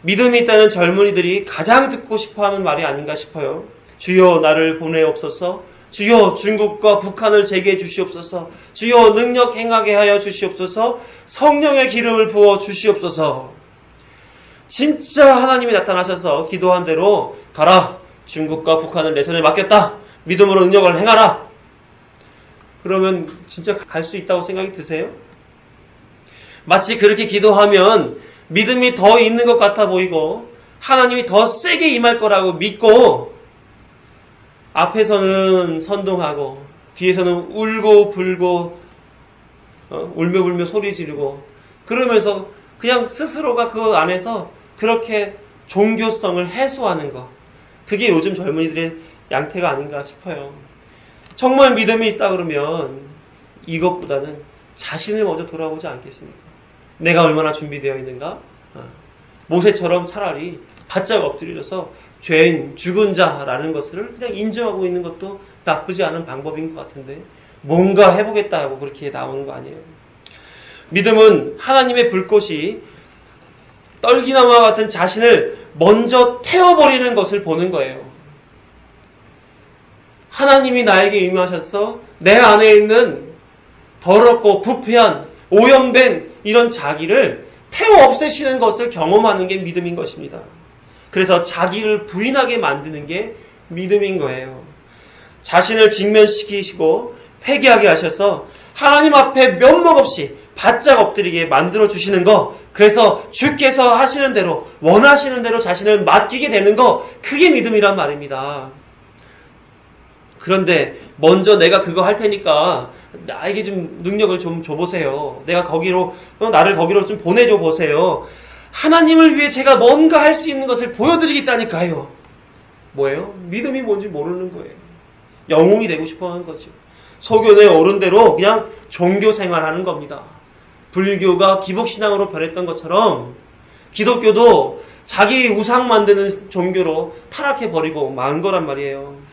[SPEAKER 1] 믿음이 있다는 젊은이들이 가장 듣고 싶어하는 말이 아닌가 싶어요. 주여 나를 보내옵소서. 주여 중국과 북한을 제게 주시옵소서. 주여 능력 행하게 하여 주시옵소서. 성령의 기름을 부어 주시옵소서. 진짜 하나님이 나타나셔서 기도한 대로 가라. 중국과 북한을 내 손에 맡겼다. 믿음으로 능력을 행하라. 그러면 진짜 갈 수 있다고 생각이 드세요? 마치 그렇게 기도하면 믿음이 더 있는 것 같아 보이고 하나님이 더 세게 임할 거라고 믿고 앞에서는 선동하고 뒤에서는 울고 불고 울며 불며 소리 지르고 그러면서 그냥 스스로가 그 안에서 그렇게 종교성을 해소하는 것. 그게 요즘 젊은이들의 양태가 아닌가 싶어요. 정말 믿음이 있다 그러면 이것보다는 자신을 먼저 돌아보지 않겠습니까? 내가 얼마나 준비되어 있는가? 모세처럼 차라리 바짝 엎드려서 죄인, 죽은 자라는 것을 그냥 인정하고 있는 것도 나쁘지 않은 방법인 것 같은데 뭔가 해보겠다고 그렇게 나오는 거 아니에요. 믿음은 하나님의 불꽃이 떨기나무와 같은 자신을 먼저 태워버리는 것을 보는 거예요. 하나님이 나에게 임하셔서 내 안에 있는 더럽고 부패한 오염된 이런 자기를 태워 없애시는 것을 경험하는 게 믿음인 것입니다. 그래서 자기를 부인하게 만드는 게 믿음인 거예요. 자신을 직면시키시고 회개하게 하셔서 하나님 앞에 면목 없이 바짝 엎드리게 만들어 주시는 거, 그래서 주께서 하시는 대로 원하시는 대로 자신을 맡기게 되는 거, 그게 믿음이란 말입니다. 그런데 먼저 내가 그거 할 테니까 나에게 좀 능력을 좀 줘보세요. 내가 거기로 나를 거기로 좀 보내줘 보세요. 하나님을 위해 제가 뭔가 할 수 있는 것을 보여드리겠다니까요. 뭐예요? 믿음이 뭔지 모르는 거예요. 영웅이 되고 싶어 하는 거죠. 소견에 오른 대로 그냥 종교 생활하는 겁니다. 불교가 기복신앙으로 변했던 것처럼 기독교도 자기 우상 만드는 종교로 타락해버리고 만 거란 말이에요.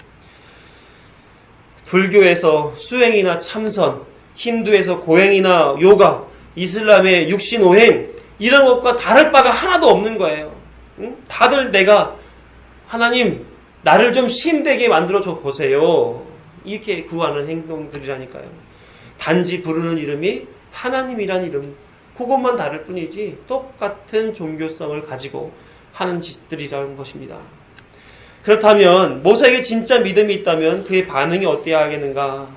[SPEAKER 1] 불교에서 수행이나 참선, 힌두에서 고행이나 요가, 이슬람의 육신오행, 이런 것과 다를 바가 하나도 없는 거예요. 응? 다들 내가 하나님 나를 좀 힘되게 만들어줘 보세요. 이렇게 구하는 행동들이라니까요. 단지 부르는 이름이 하나님이란 이름, 그것만 다를 뿐이지 똑같은 종교성을 가지고 하는 짓들이라는 것입니다. 그렇다면 모세에게 진짜 믿음이 있다면 그의 반응이 어때야 하겠는가?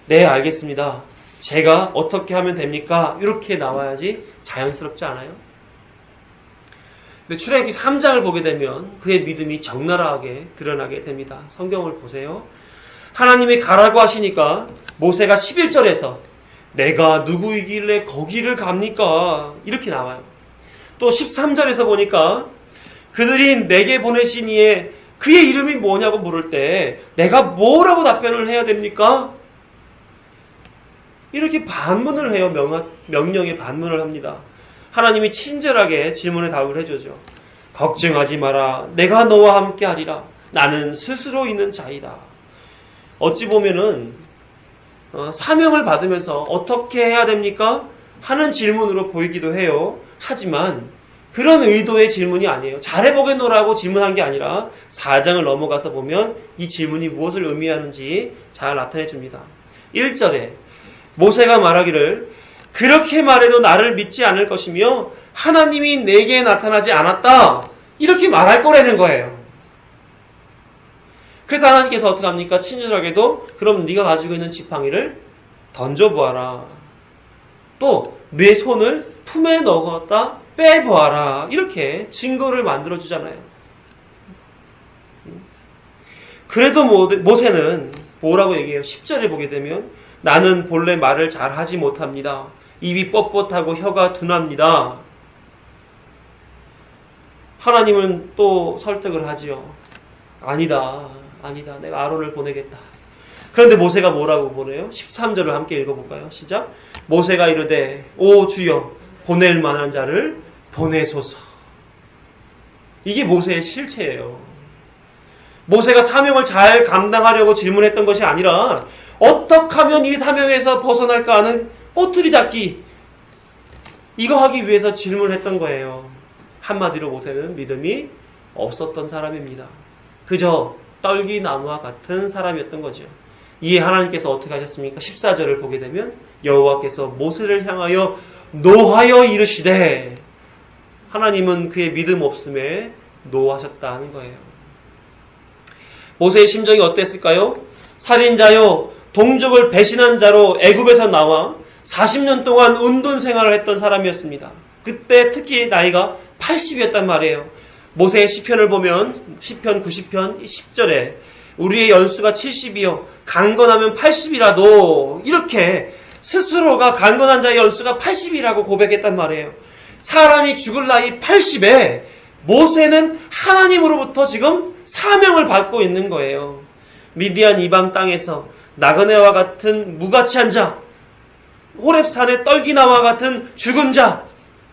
[SPEAKER 1] 네, 알겠습니다. 제가 어떻게 하면 됩니까? 이렇게 나와야지 자연스럽지 않아요? 근데 출애굽기 3장을 보게 되면 그의 믿음이 적나라하게 드러나게 됩니다. 성경을 보세요. 하나님이 가라고 하시니까 모세가 11절에서 내가 누구이길래 거기를 갑니까? 이렇게 나와요. 또 13절에서 보니까 그들이 내게 보내신 이에 그의 이름이 뭐냐고 물을 때 내가 뭐라고 답변을 해야 됩니까? 이렇게 반문을 해요. 명령에 반문을 합니다. 하나님이 친절하게 질문에 답을 해주죠. 걱정하지 마라. 내가 너와 함께 하리라. 나는 스스로 있는 자이다. 어찌 보면은 사명을 받으면서 어떻게 해야 됩니까? 하는 질문으로 보이기도 해요. 하지만 그런 의도의 질문이 아니에요. 잘해보겠노라고 질문한 게 아니라 4장을 넘어가서 보면 이 질문이 무엇을 의미하는지 잘 나타내 줍니다. 1절에 모세가 말하기를 그렇게 말해도 나를 믿지 않을 것이며 하나님이 내게 나타나지 않았다. 이렇게 말할 거라는 거예요. 그래서 하나님께서 어떻게 합니까? 친절하게도 그럼 네가 가지고 있는 지팡이를 던져보아라. 또 내 손을 품에 넣었다 빼보아라. 이렇게 증거를 만들어주잖아요. 그래도 모세는 뭐라고 얘기해요? 10절에 보게 되면 나는 본래 말을 잘 하지 못합니다. 입이 뻣뻣하고 혀가 둔합니다. 하나님은 또 설득을 하지요. 아니다. 내가 아론을 보내겠다. 그런데 모세가 뭐라고 보내요? 13절을 함께 읽어볼까요? 시작. 모세가 이르되 오 주여 보낼 만한 자를 보내소서. 이게 모세의 실체예요. 모세가 사명을 잘 감당하려고 질문했던 것이 아니라 어떻게 하면 이 사명에서 벗어날까 하는 꼬투리 잡기, 이거 하기 위해서 질문했던 거예요. 한마디로 모세는 믿음이 없었던 사람입니다. 그저 떨기나무와 같은 사람이었던 거죠. 이에 하나님께서 어떻게 하셨습니까? 14절을 보게 되면 여호와께서 모세를 향하여 노하여 이르시되, 하나님은 그의 믿음 없음에 노하셨다는 거예요. 모세의 심정이 어땠을까요? 살인자요, 동족을 배신한 자로 애굽에서 나와 40년 동안 운동 생활을 했던 사람이었습니다. 그때 특히 나이가 80이었단 말이에요. 모세의 시편을 보면 시편 90편 10절에 우리의 연수가 70이요 강건하면 80이라도, 이렇게 스스로가 강건한 자의 연수가 80이라고 고백했단 말이에요. 사람이 죽을 나이 80에 모세는 하나님으로부터 지금 사명을 받고 있는 거예요. 미디안 이방 땅에서 나그네와 같은 무가치한 자, 호렙산의 떨기나와 같은 죽은 자,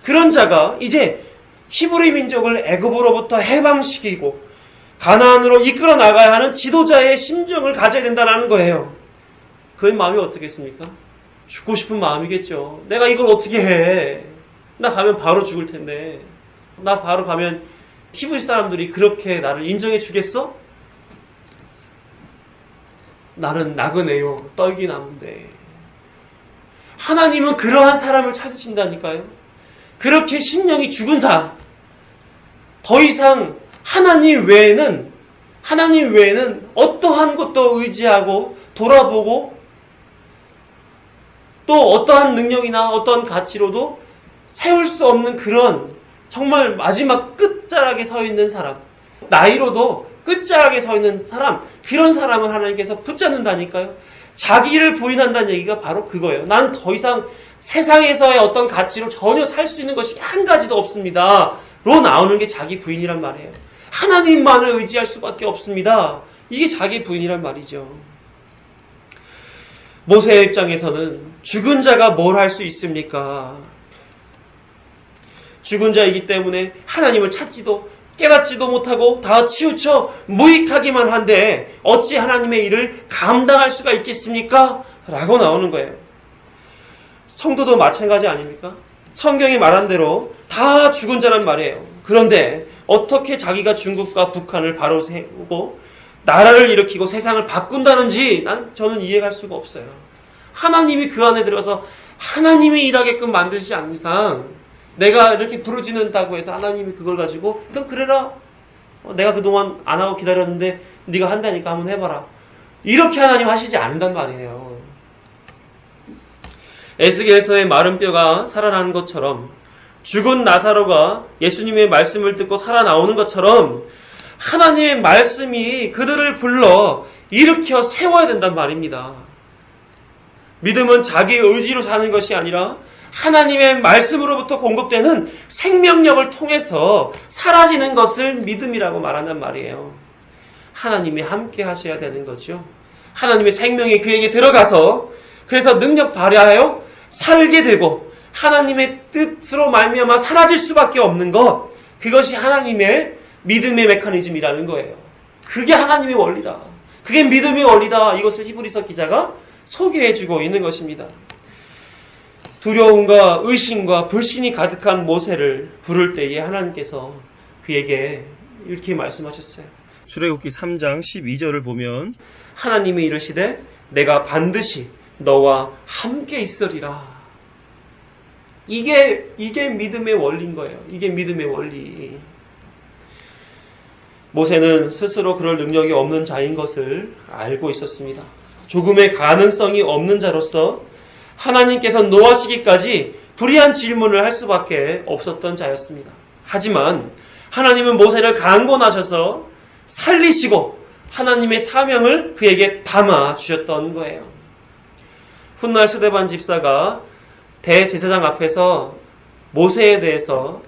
[SPEAKER 1] 그런 자가 이제 히브리 민족을 애굽으로부터 해방시키고 가나안으로 이끌어 나가야 하는 지도자의 심정을 가져야 된다는 거예요. 그의 마음이 어떻겠습니까? 죽고 싶은 마음이겠죠. 내가 이걸 어떻게 해? 나 가면 바로 죽을 텐데. 나 바로 가면 히브리 사람들이 그렇게 나를 인정해 주겠어? 나는 나그네요, 떨기나무인데. 하나님은 그러한 사람을 찾으신다니까요. 그렇게 심령이 죽은 사, 더 이상 하나님 외에는 어떠한 것도 의지하고 돌아보고 또 어떠한 능력이나 어떠한 가치로도 세울 수 없는 그런 정말 마지막 끝자락에 서 있는 사람, 나이로도 끝자락에 서 있는 사람, 그런 사람을 하나님께서 붙잡는다니까요. 자기를 부인한다는 얘기가 바로 그거예요. 난 더 이상 세상에서의 어떤 가치로 전혀 살 수 있는 것이 한 가지도 없습니다. 로 나오는 게 자기 부인이란 말이에요. 하나님만을 의지할 수밖에 없습니다. 이게 자기 부인이란 말이죠. 모세의 입장에서는 죽은 자가 뭘 할 수 있습니까? 죽은 자이기 때문에 하나님을 찾지도 깨닫지도 못하고 다 치우쳐 무익하기만 한데 어찌 하나님의 일을 감당할 수가 있겠습니까? 라고 나오는 거예요. 성도도 마찬가지 아닙니까? 성경이 말한 대로 다 죽은 자란 말이에요. 그런데 어떻게 자기가 중국과 북한을 바로 세우고 나라를 일으키고 세상을 바꾼다는지 저는 이해할 수가 없어요. 하나님이 그 안에 들어서 하나님이 일하게끔 만들지 않는 이상 내가 이렇게 부르짖는다고 해서 하나님이 그걸 가지고 그럼 그래라, 내가 그동안 안 하고 기다렸는데 네가 한다니까 한번 해봐라, 이렇게 하나님 하시지 않는단 말이에요. 에스겔서의 마른 뼈가 살아나는 것처럼, 죽은 나사로가 예수님의 말씀을 듣고 살아나오는 것처럼 하나님의 말씀이 그들을 불러 일으켜 세워야 된단 말입니다. 믿음은 자기의 의지로 사는 것이 아니라 하나님의 말씀으로부터 공급되는 생명력을 통해서 사라지는 것을 믿음이라고 말한단 말이에요. 하나님이 함께 하셔야 되는 거죠. 하나님의 생명이 그에게 들어가서 그래서 능력 발휘하여 살게 되고 하나님의 뜻으로 말미암아 사라질 수밖에 없는 것, 그것이 하나님의 믿음의 메커니즘이라는 거예요. 그게 하나님의 원리다, 그게 믿음의 원리다, 이것을 히브리서 기자가 소개해주고 있는 것입니다. 두려움과 의심과 불신이 가득한 모세를 부를 때에 하나님께서 그에게 이렇게 말씀하셨어요. 출애굽기 3장 12절을 보면 하나님이 이르시되 내가 반드시 너와 함께 있으리라. 이게 믿음의 원리인 거예요. 이게 믿음의 원리. 모세는 스스로 그럴 능력이 없는 자인 것을 알고 있었습니다. 조금의 가능성이 없는 자로서 하나님께서 노하시기까지 불의한 질문을 할 수밖에 없었던 자였습니다. 하지만 하나님은 모세를 강권하셔서 살리시고 하나님의 사명을 그에게 담아 주셨던 거예요. 훗날 스데반 집사가 대제사장 앞에서 모세에 대해서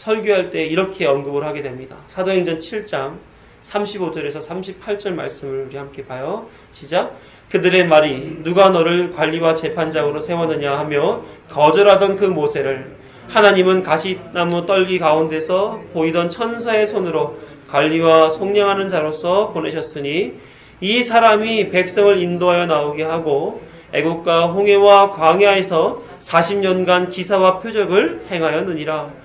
[SPEAKER 1] 설교할 때 이렇게 언급을 하게 됩니다. 사도행전 7장 35절에서 38절 말씀을 우리 함께 봐요. 시작. 그들의 말이 누가 너를 관리와 재판장으로 세웠느냐 하며 거절하던 그 모세를 하나님은 가시나무 떨기 가운데서 보이던 천사의 손으로 관리와 속량하는 자로서 보내셨으니 이 사람이 백성을 인도하여 나오게 하고 애국과 홍해와 광야에서 40년간 기사와 표적을 행하였느니라.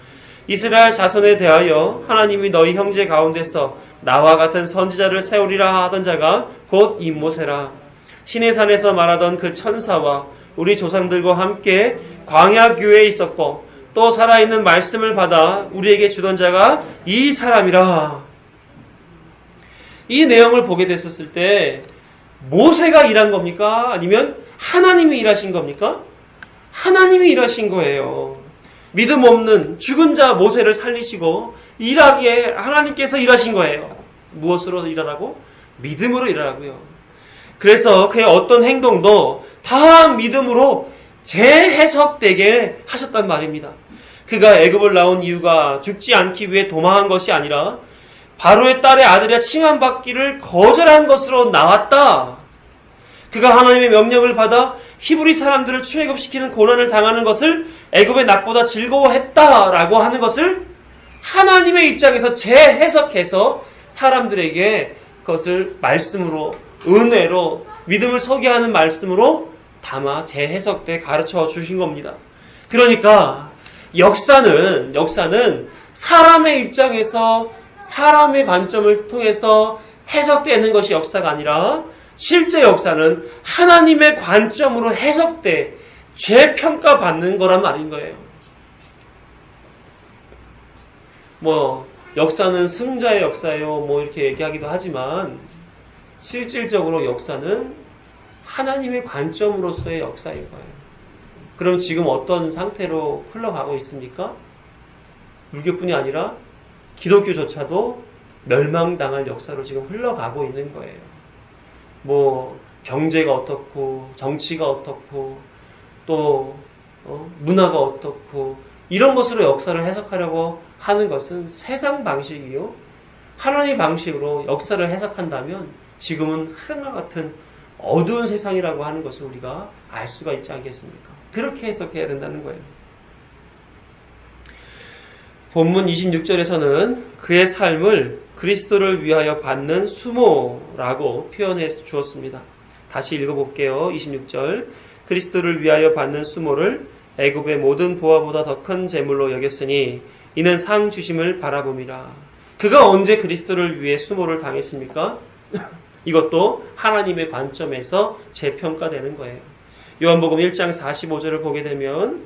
[SPEAKER 1] 이스라엘 자손에 대하여 하나님이 너희 형제 가운데서 나와 같은 선지자를 세우리라 하던 자가 곧 이 모세라. 시내산에서 말하던 그 천사와 우리 조상들과 함께 광야 교회에 있었고 또 살아있는 말씀을 받아 우리에게 주던 자가 이 사람이라. 이 내용을 보게 됐었을 때 모세가 일한 겁니까? 아니면 하나님이 일하신 겁니까? 하나님이 일하신 거예요. 믿음 없는 죽은 자 모세를 살리시고 일하기에 하나님께서 일하신 거예요. 무엇으로 일하라고? 믿음으로 일하라고요. 그래서 그의 어떤 행동도 다 믿음으로 재해석되게 하셨단 말입니다. 그가 애굽을 나온 이유가 죽지 않기 위해 도망한 것이 아니라 바로의 딸의 아들이라 칭함받기를 거절한 것으로 나왔다. 그가 하나님의 명령을 받아 히브리 사람들을 출애굽시키는 고난을 당하는 것을 애굽의 낙보다 즐거워했다라고 하는 것을 하나님의 입장에서 재해석해서 사람들에게 그것을 말씀으로 은혜로 믿음을 서게 하는 말씀으로 담아 재해석돼 가르쳐 주신 겁니다. 그러니까 역사는 사람의 입장에서 사람의 관점을 통해서 해석되는 것이 역사가 아니라 실제 역사는 하나님의 관점으로 해석돼 재평가받는 거란 말인 거예요. 역사는 승자의 역사예요. 이렇게 얘기하기도 하지만 실질적으로 역사는 하나님의 관점으로서의 역사인 거예요. 그럼 지금 어떤 상태로 흘러가고 있습니까? 불교뿐이 아니라 기독교조차도 멸망당할 역사로 지금 흘러가고 있는 거예요. 경제가 어떻고 정치가 어떻고 또 문화가 어떻고 이런 것으로 역사를 해석하려고 하는 것은 세상 방식이요. 하나님의 방식으로 역사를 해석한다면 지금은 하늘과 같은 어두운 세상이라고 하는 것을 우리가 알 수가 있지 않겠습니까? 그렇게 해석해야 된다는 거예요. 본문 26절에서는 그의 삶을 그리스도를 위하여 받는 수모라고 표현해 주었습니다. 다시 읽어볼게요. 26절. 그리스도를 위하여 받는 수모를 애굽의 모든 보화보다 더 큰 재물로 여겼으니 이는 상 주심을 바라봄이라. 그가 언제 그리스도를 위해 수모를 당했습니까? 이것도 하나님의 관점에서 재평가되는 거예요. 요한복음 1장 45절을 보게 되면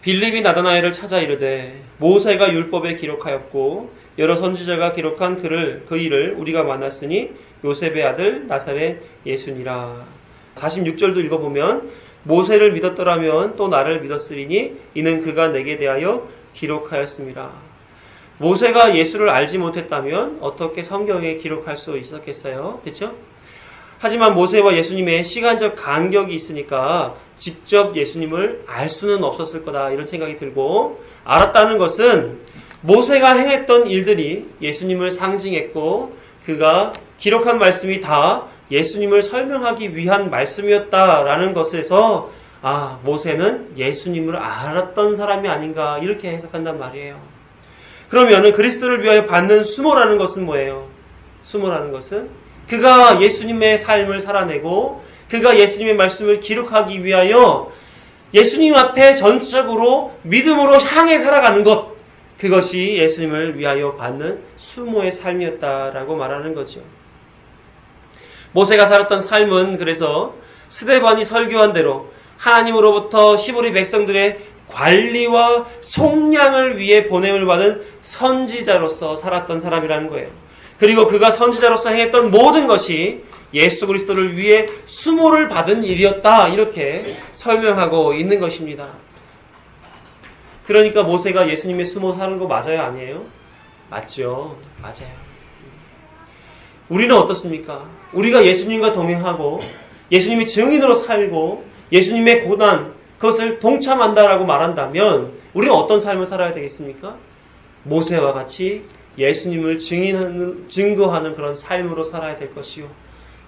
[SPEAKER 1] 빌립이 나다나엘을 찾아 이르되 모세가 율법에 기록하였고 여러 선지자가 기록한 그 일을 우리가 만났으니 요셉의 아들 나사렛 예수니라. 46절도 읽어보면 모세를 믿었더라면 또 나를 믿었으리니 이는 그가 내게 대하여 기록하였습니다. 모세가 예수를 알지 못했다면 어떻게 성경에 기록할 수 있었겠어요? 그렇죠? 하지만 모세와 예수님의 시간적 간격이 있으니까 직접 예수님을 알 수는 없었을 거다 이런 생각이 들고, 알았다는 것은 모세가 행했던 일들이 예수님을 상징했고 그가 기록한 말씀이 다 예수님을 설명하기 위한 말씀이었다라는 것에서 모세는 예수님을 알았던 사람이 아닌가 이렇게 해석한단 말이에요. 그러면은 그리스도를 위하여 받는 수모라는 것은 뭐예요? 수모라는 것은 그가 예수님의 삶을 살아내고 그가 예수님의 말씀을 기록하기 위하여 예수님 앞에 전적으로 믿음으로 향해 살아가는 것, 그것이 예수님을 위하여 받는 수모의 삶이었다라고 말하는 거죠. 모세가 살았던 삶은 그래서 스데반이 설교한 대로 하나님으로부터 히브리 백성들의 관리와 속량을 위해 보냄을 받은 선지자로서 살았던 사람이라는 거예요. 그리고 그가 선지자로서 행했던 모든 것이 예수 그리스도를 위해 수모를 받은 일이었다, 이렇게 설명하고 있는 것입니다. 그러니까 모세가 예수님의 수모 사는 거 맞아요, 아니에요? 맞죠. 맞아요. 우리는 어떻습니까? 우리가 예수님과 동행하고 예수님의 증인으로 살고 예수님의 고난, 그것을 동참한다라고 말한다면 우리는 어떤 삶을 살아야 되겠습니까? 모세와 같이 예수님을 증거하는 그런 삶으로 살아야 될 것이요.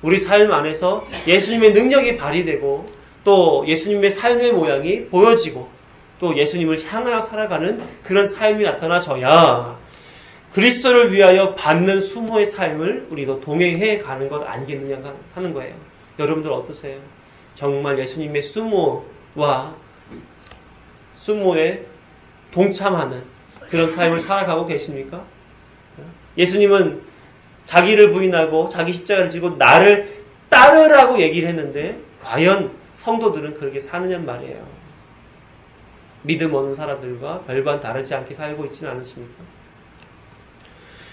[SPEAKER 1] 우리 삶 안에서 예수님의 능력이 발휘되고 또 예수님의 삶의 모양이 보여지고 또 예수님을 향하여 살아가는 그런 삶이 나타나져야 그리스도를 위하여 받는 수모의 삶을 우리도 동행해 가는 것 아니겠느냐 하는 거예요. 여러분들 어떠세요? 정말 예수님의 수모와 수모에 동참하는 그런 삶을 살아가고 계십니까? 예수님은 자기를 부인하고 자기 십자가를 지고 나를 따르라고 얘기를 했는데 과연 성도들은 그렇게 사느냐는 말이에요. 믿음 없는 사람들과 별반 다르지 않게 살고 있지는 않으십니까?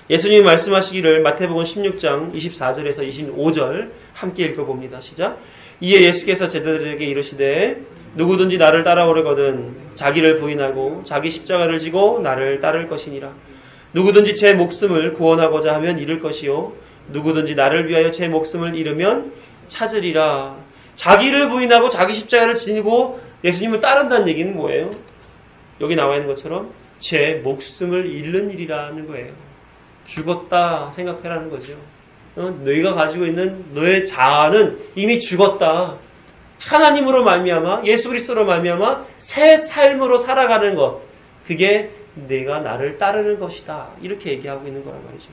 [SPEAKER 1] 예수님이 말씀하시기를 마태복음 16장 24절에서 25절 함께 읽어봅니다. 시작. 이에 예수께서 제자들에게 이르시되 누구든지 나를 따라오려거든 자기를 부인하고 자기 십자가를 지고 나를 따를 것이니라. 누구든지 제 목숨을 구원하고자 하면 잃을 것이요 누구든지 나를 위하여 제 목숨을 잃으면 찾으리라. 자기를 부인하고 자기 십자가를 지니고 예수님을 따른다는 얘기는 뭐예요? 여기 나와 있는 것처럼 제 목숨을 잃는 일이라는 거예요. 죽었다 생각해라는 거죠. 너희가 가지고 있는 너의 자아는 이미 죽었다. 하나님으로 말미암아 예수 그리스도로 말미암아 새 삶으로 살아가는 것, 그게 내가 나를 따르는 것이다. 이렇게 얘기하고 있는 거란 말이죠.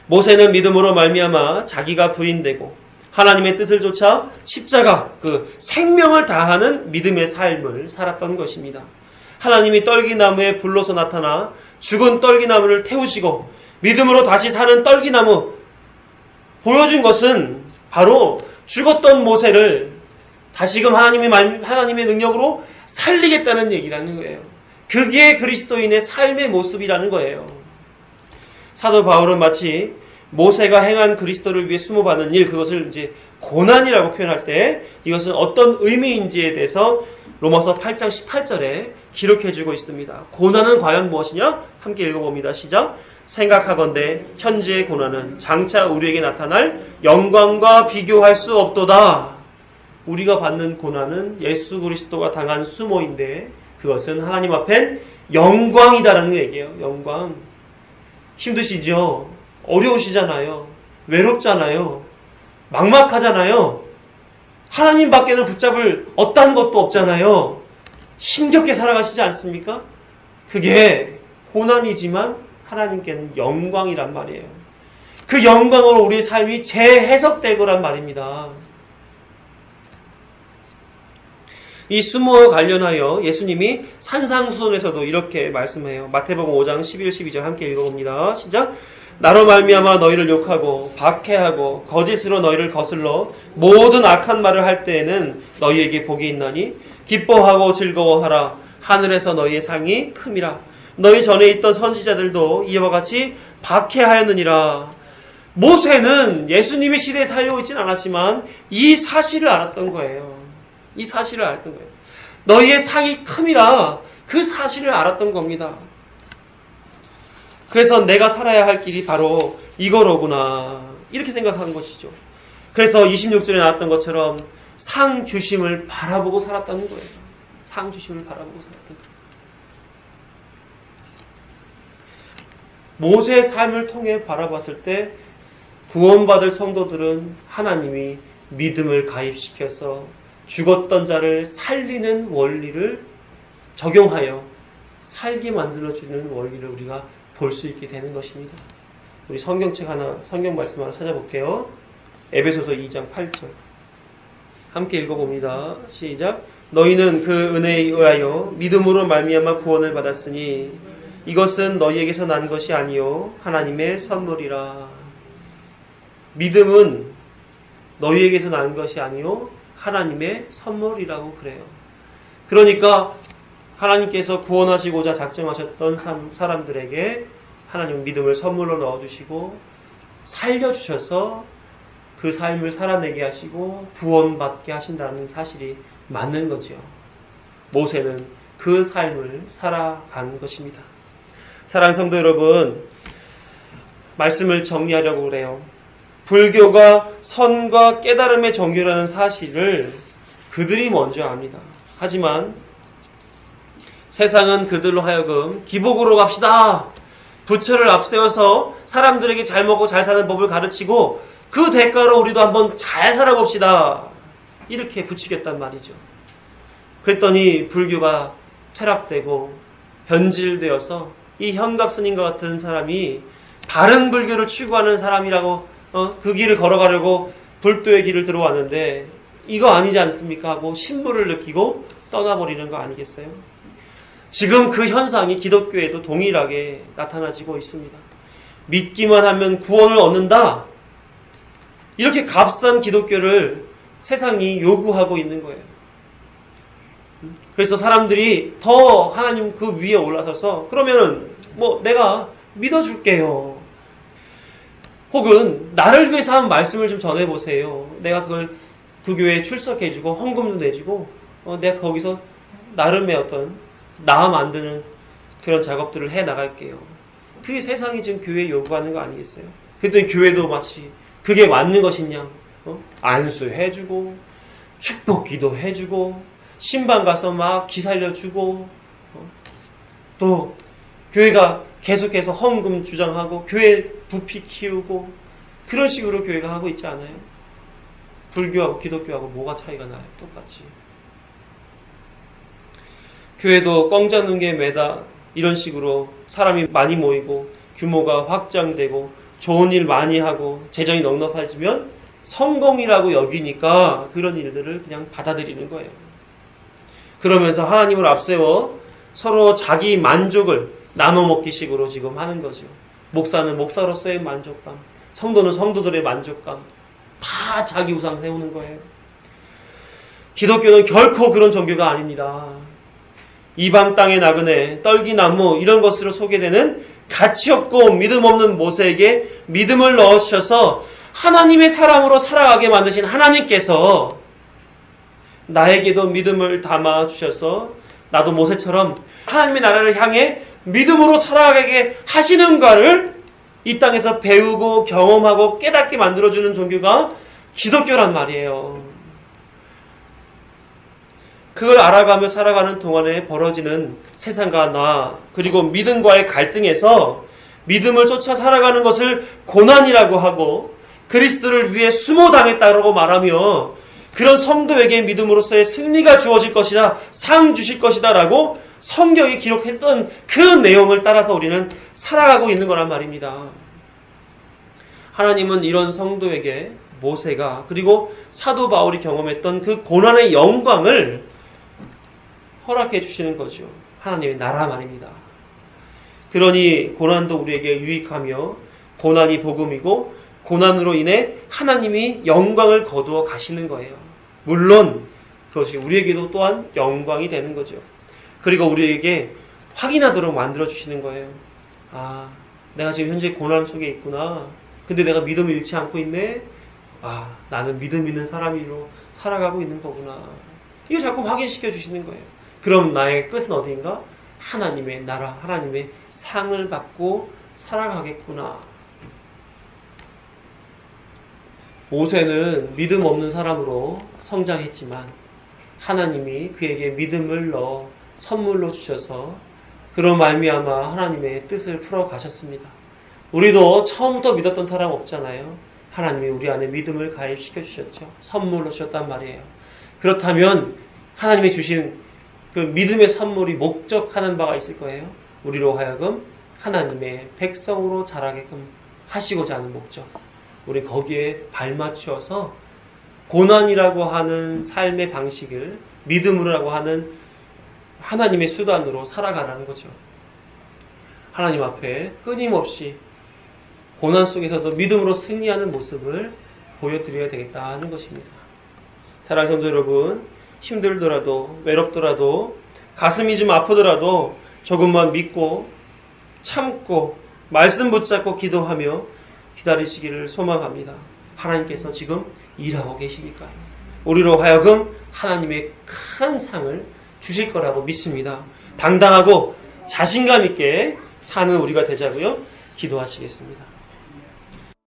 [SPEAKER 1] 모세는 믿음으로 말미암아 자기가 부인되고 하나님의 뜻을 좇아 십자가, 그 생명을 다하는 믿음의 삶을 살았던 것입니다. 하나님이 떨기나무에 불로서 나타나 죽은 떨기나무를 태우시고 믿음으로 다시 사는 떨기나무 보여준 것은 바로 죽었던 모세를 다시금 하나님의 능력으로 살리겠다는 얘기라는 거예요. 그게 그리스도인의 삶의 모습이라는 거예요. 사도 바울은 마치 모세가 행한 그리스도를 위해 수모받는 일, 그것을 이제 고난이라고 표현할 때 이것은 어떤 의미인지에 대해서 로마서 8장 18절에 기록해주고 있습니다. 고난은 과연 무엇이냐? 함께 읽어봅니다. 시작. 생각하건대 현재의 고난은 장차 우리에게 나타날 영광과 비교할 수 없도다. 우리가 받는 고난은 예수 그리스도가 당한 수모인데 그것은 하나님 앞엔 영광이다라는 얘기예요. 영광. 힘드시죠? 어려우시잖아요. 외롭잖아요. 막막하잖아요. 하나님 밖에는 붙잡을 어떠한 것도 없잖아요. 힘겹게 살아가시지 않습니까? 그게 고난이지만 하나님께는 영광이란 말이에요. 그 영광으로 우리의 삶이 재해석되고란 말입니다. 이 수모와 관련하여 예수님이 산상수훈에서도 이렇게 말씀해요. 마태복음 5장 11, 12절 함께 읽어봅니다. 시작. 나로 말미암아 너희를 욕하고 박해하고 거짓으로 너희를 거슬러 모든 악한 말을 할 때에는 너희에게 복이 있나니 기뻐하고 즐거워하라. 하늘에서 너희의 상이 큼이라. 너희 전에 있던 선지자들도 이와 같이 박해하였느니라. 모세는 예수님의 시대에 살고 있지는 않았지만 이 사실을 알았던 거예요. 이 사실을 알았던 거예요. 너희의 상이 큼이라. 그 사실을 알았던 겁니다. 그래서 내가 살아야 할 길이 바로 이거로구나. 이렇게 생각한 것이죠. 그래서 26절에 나왔던 것처럼 상 주심을 바라보고 살았다는 거예요. 상 주심을 바라보고 살았던 거예요. 모세의 삶을 통해 바라봤을 때 구원받을 성도들은 하나님이 믿음을 가입시켜서 죽었던 자를 살리는 원리를 적용하여 살게 만들어주는 원리를 우리가 볼 수 있게 되는 것입니다. 우리 성경 말씀 하나 찾아볼게요. 에베소서 2장 8절 함께 읽어봅니다. 시작. 너희는 그 은혜에 의하여 믿음으로 말미암아 구원을 받았으니 이것은 너희에게서 난 것이 아니요 하나님의 선물이라. 믿음은 너희에게서 난 것이 아니요 하나님의 선물이라고 그래요. 그러니까 하나님께서 구원하시고자 작정하셨던 사람들에게 하나님은 믿음을 선물로 넣어주시고 살려주셔서 그 삶을 살아내게 하시고 구원받게 하신다는 사실이 맞는 거죠. 모세는 그 삶을 살아간 것입니다. 사랑하는 성도 여러분, 말씀을 정리하려고 그래요. 불교가 선과 깨달음의 종교라는 사실을 그들이 먼저 압니다. 하지만 세상은 그들로 하여금 기복으로 갑시다. 부처를 앞세워서 사람들에게 잘 먹고 잘 사는 법을 가르치고 그 대가로 우리도 한번 잘 살아봅시다. 이렇게 부추겼단 말이죠. 그랬더니 불교가 퇴락되고 변질되어서 이 현각스님과 같은 사람이 바른 불교를 추구하는 사람이라고 그 길을 걸어가려고 불도의 길을 들어왔는데 이거 아니지 않습니까? 하고 신부를 느끼고 떠나버리는 거 아니겠어요? 지금 그 현상이 기독교에도 동일하게 나타나지고 있습니다. 믿기만 하면 구원을 얻는다. 이렇게 값싼 기독교를 세상이 요구하고 있는 거예요. 그래서 사람들이 더 하나님 그 위에 올라서서 그러면은 내가 믿어줄게요. 혹은 나를 위해서 한 말씀을 좀 전해보세요. 내가 그걸 그 교회에 출석해주고 헌금도 내주고 내가 거기서 나름의 어떤 나 만드는 그런 작업들을 해 나갈게요. 그게 세상이 지금 교회에 요구하는 거 아니겠어요? 그랬더니 교회도 마치 그게 맞는 것이냐? 안수해주고 축복기도 해주고 신방 가서 막 기살려주고 또 교회가 계속해서 헌금 주장하고 교회 부피 키우고 그런 식으로 교회가 하고 있지 않아요? 불교하고 기독교하고 뭐가 차이가 나요? 똑같이. 교회도 꽝자눈게 매다 이런 식으로 사람이 많이 모이고 규모가 확장되고 좋은 일 많이 하고 재정이 넉넉해지면 성공이라고 여기니까 그런 일들을 그냥 받아들이는 거예요. 그러면서 하나님을 앞세워 서로 자기 만족을 나눠 먹기식으로 지금 하는 거죠. 목사는 목사로서의 만족감, 성도는 성도들의 만족감, 다 자기 우상 세우는 거예요. 기독교는 결코 그런 종교가 아닙니다. 이방 땅의 나그네, 떨기나무 이런 것으로 소개되는 가치 없고 믿음 없는 모세에게 믿음을 넣어주셔서 하나님의 사람으로 살아가게 만드신 하나님께서 나에게도 믿음을 담아주셔서 나도 모세처럼 하나님의 나라를 향해 믿음으로 살아가게 하시는가를 이 땅에서 배우고 경험하고 깨닫게 만들어주는 종교가 기독교란 말이에요. 그걸 알아가며 살아가는 동안에 벌어지는 세상과 나 그리고 믿음과의 갈등에서 믿음을 쫓아 살아가는 것을 고난이라고 하고 그리스도를 위해 수모당했다고 말하며 그런 성도에게 믿음으로서의 승리가 주어질 것이다, 상 주실 것이다 라고 성경이 기록했던 그 내용을 따라서 우리는 살아가고 있는 거란 말입니다. 하나님은 이런 성도에게 모세가 그리고 사도 바울이 경험했던 그 고난의 영광을 허락해 주시는 거죠. 하나님의 나라 말입니다. 그러니 고난도 우리에게 유익하며 고난이 복음이고 고난으로 인해 하나님이 영광을 거두어 가시는 거예요. 물론 그것이 우리에게도 또한 영광이 되는 거죠. 그리고 우리에게 확인하도록 만들어 주시는 거예요. 아, 내가 지금 현재 고난 속에 있구나. 근데 내가 믿음을 잃지 않고 있네. 아, 나는 믿음 있는 사람으로 살아가고 있는 거구나. 이거 자꾸 확인시켜 주시는 거예요. 그럼 나의 끝은 어디인가? 하나님의 나라, 하나님의 상을 받고 살아가겠구나. 모세는 믿음 없는 사람으로 성장했지만 하나님이 그에게 믿음을 넣어 선물로 주셔서 그런 말미암아 하나님의 뜻을 풀어 가셨습니다. 우리도 처음부터 믿었던 사람 없잖아요. 하나님이 우리 안에 믿음을 가입시켜 주셨죠. 선물로 주셨단 말이에요. 그렇다면 하나님이 주신 그 믿음의 선물이 목적하는 바가 있을 거예요. 우리로 하여금 하나님의 백성으로 자라게끔 하시고자 하는 목적. 우리 거기에 발맞춰서 고난이라고 하는 삶의 방식을 믿음으로라고 하는 하나님의 수단으로 살아가라는 거죠. 하나님 앞에 끊임없이 고난 속에서도 믿음으로 승리하는 모습을 보여드려야 되겠다는 것입니다. 사랑하는 성도 여러분, 힘들더라도 외롭더라도 가슴이 좀 아프더라도 조금만 믿고 참고 말씀 붙잡고 기도하며 기다리시기를 소망합니다. 하나님께서 지금 일하고 계시니까요. 우리로 하여금 하나님의 큰 상을 주실 거라고 믿습니다. 당당하고 자신감 있게 사는 우리가 되자고요. 기도하시겠습니다.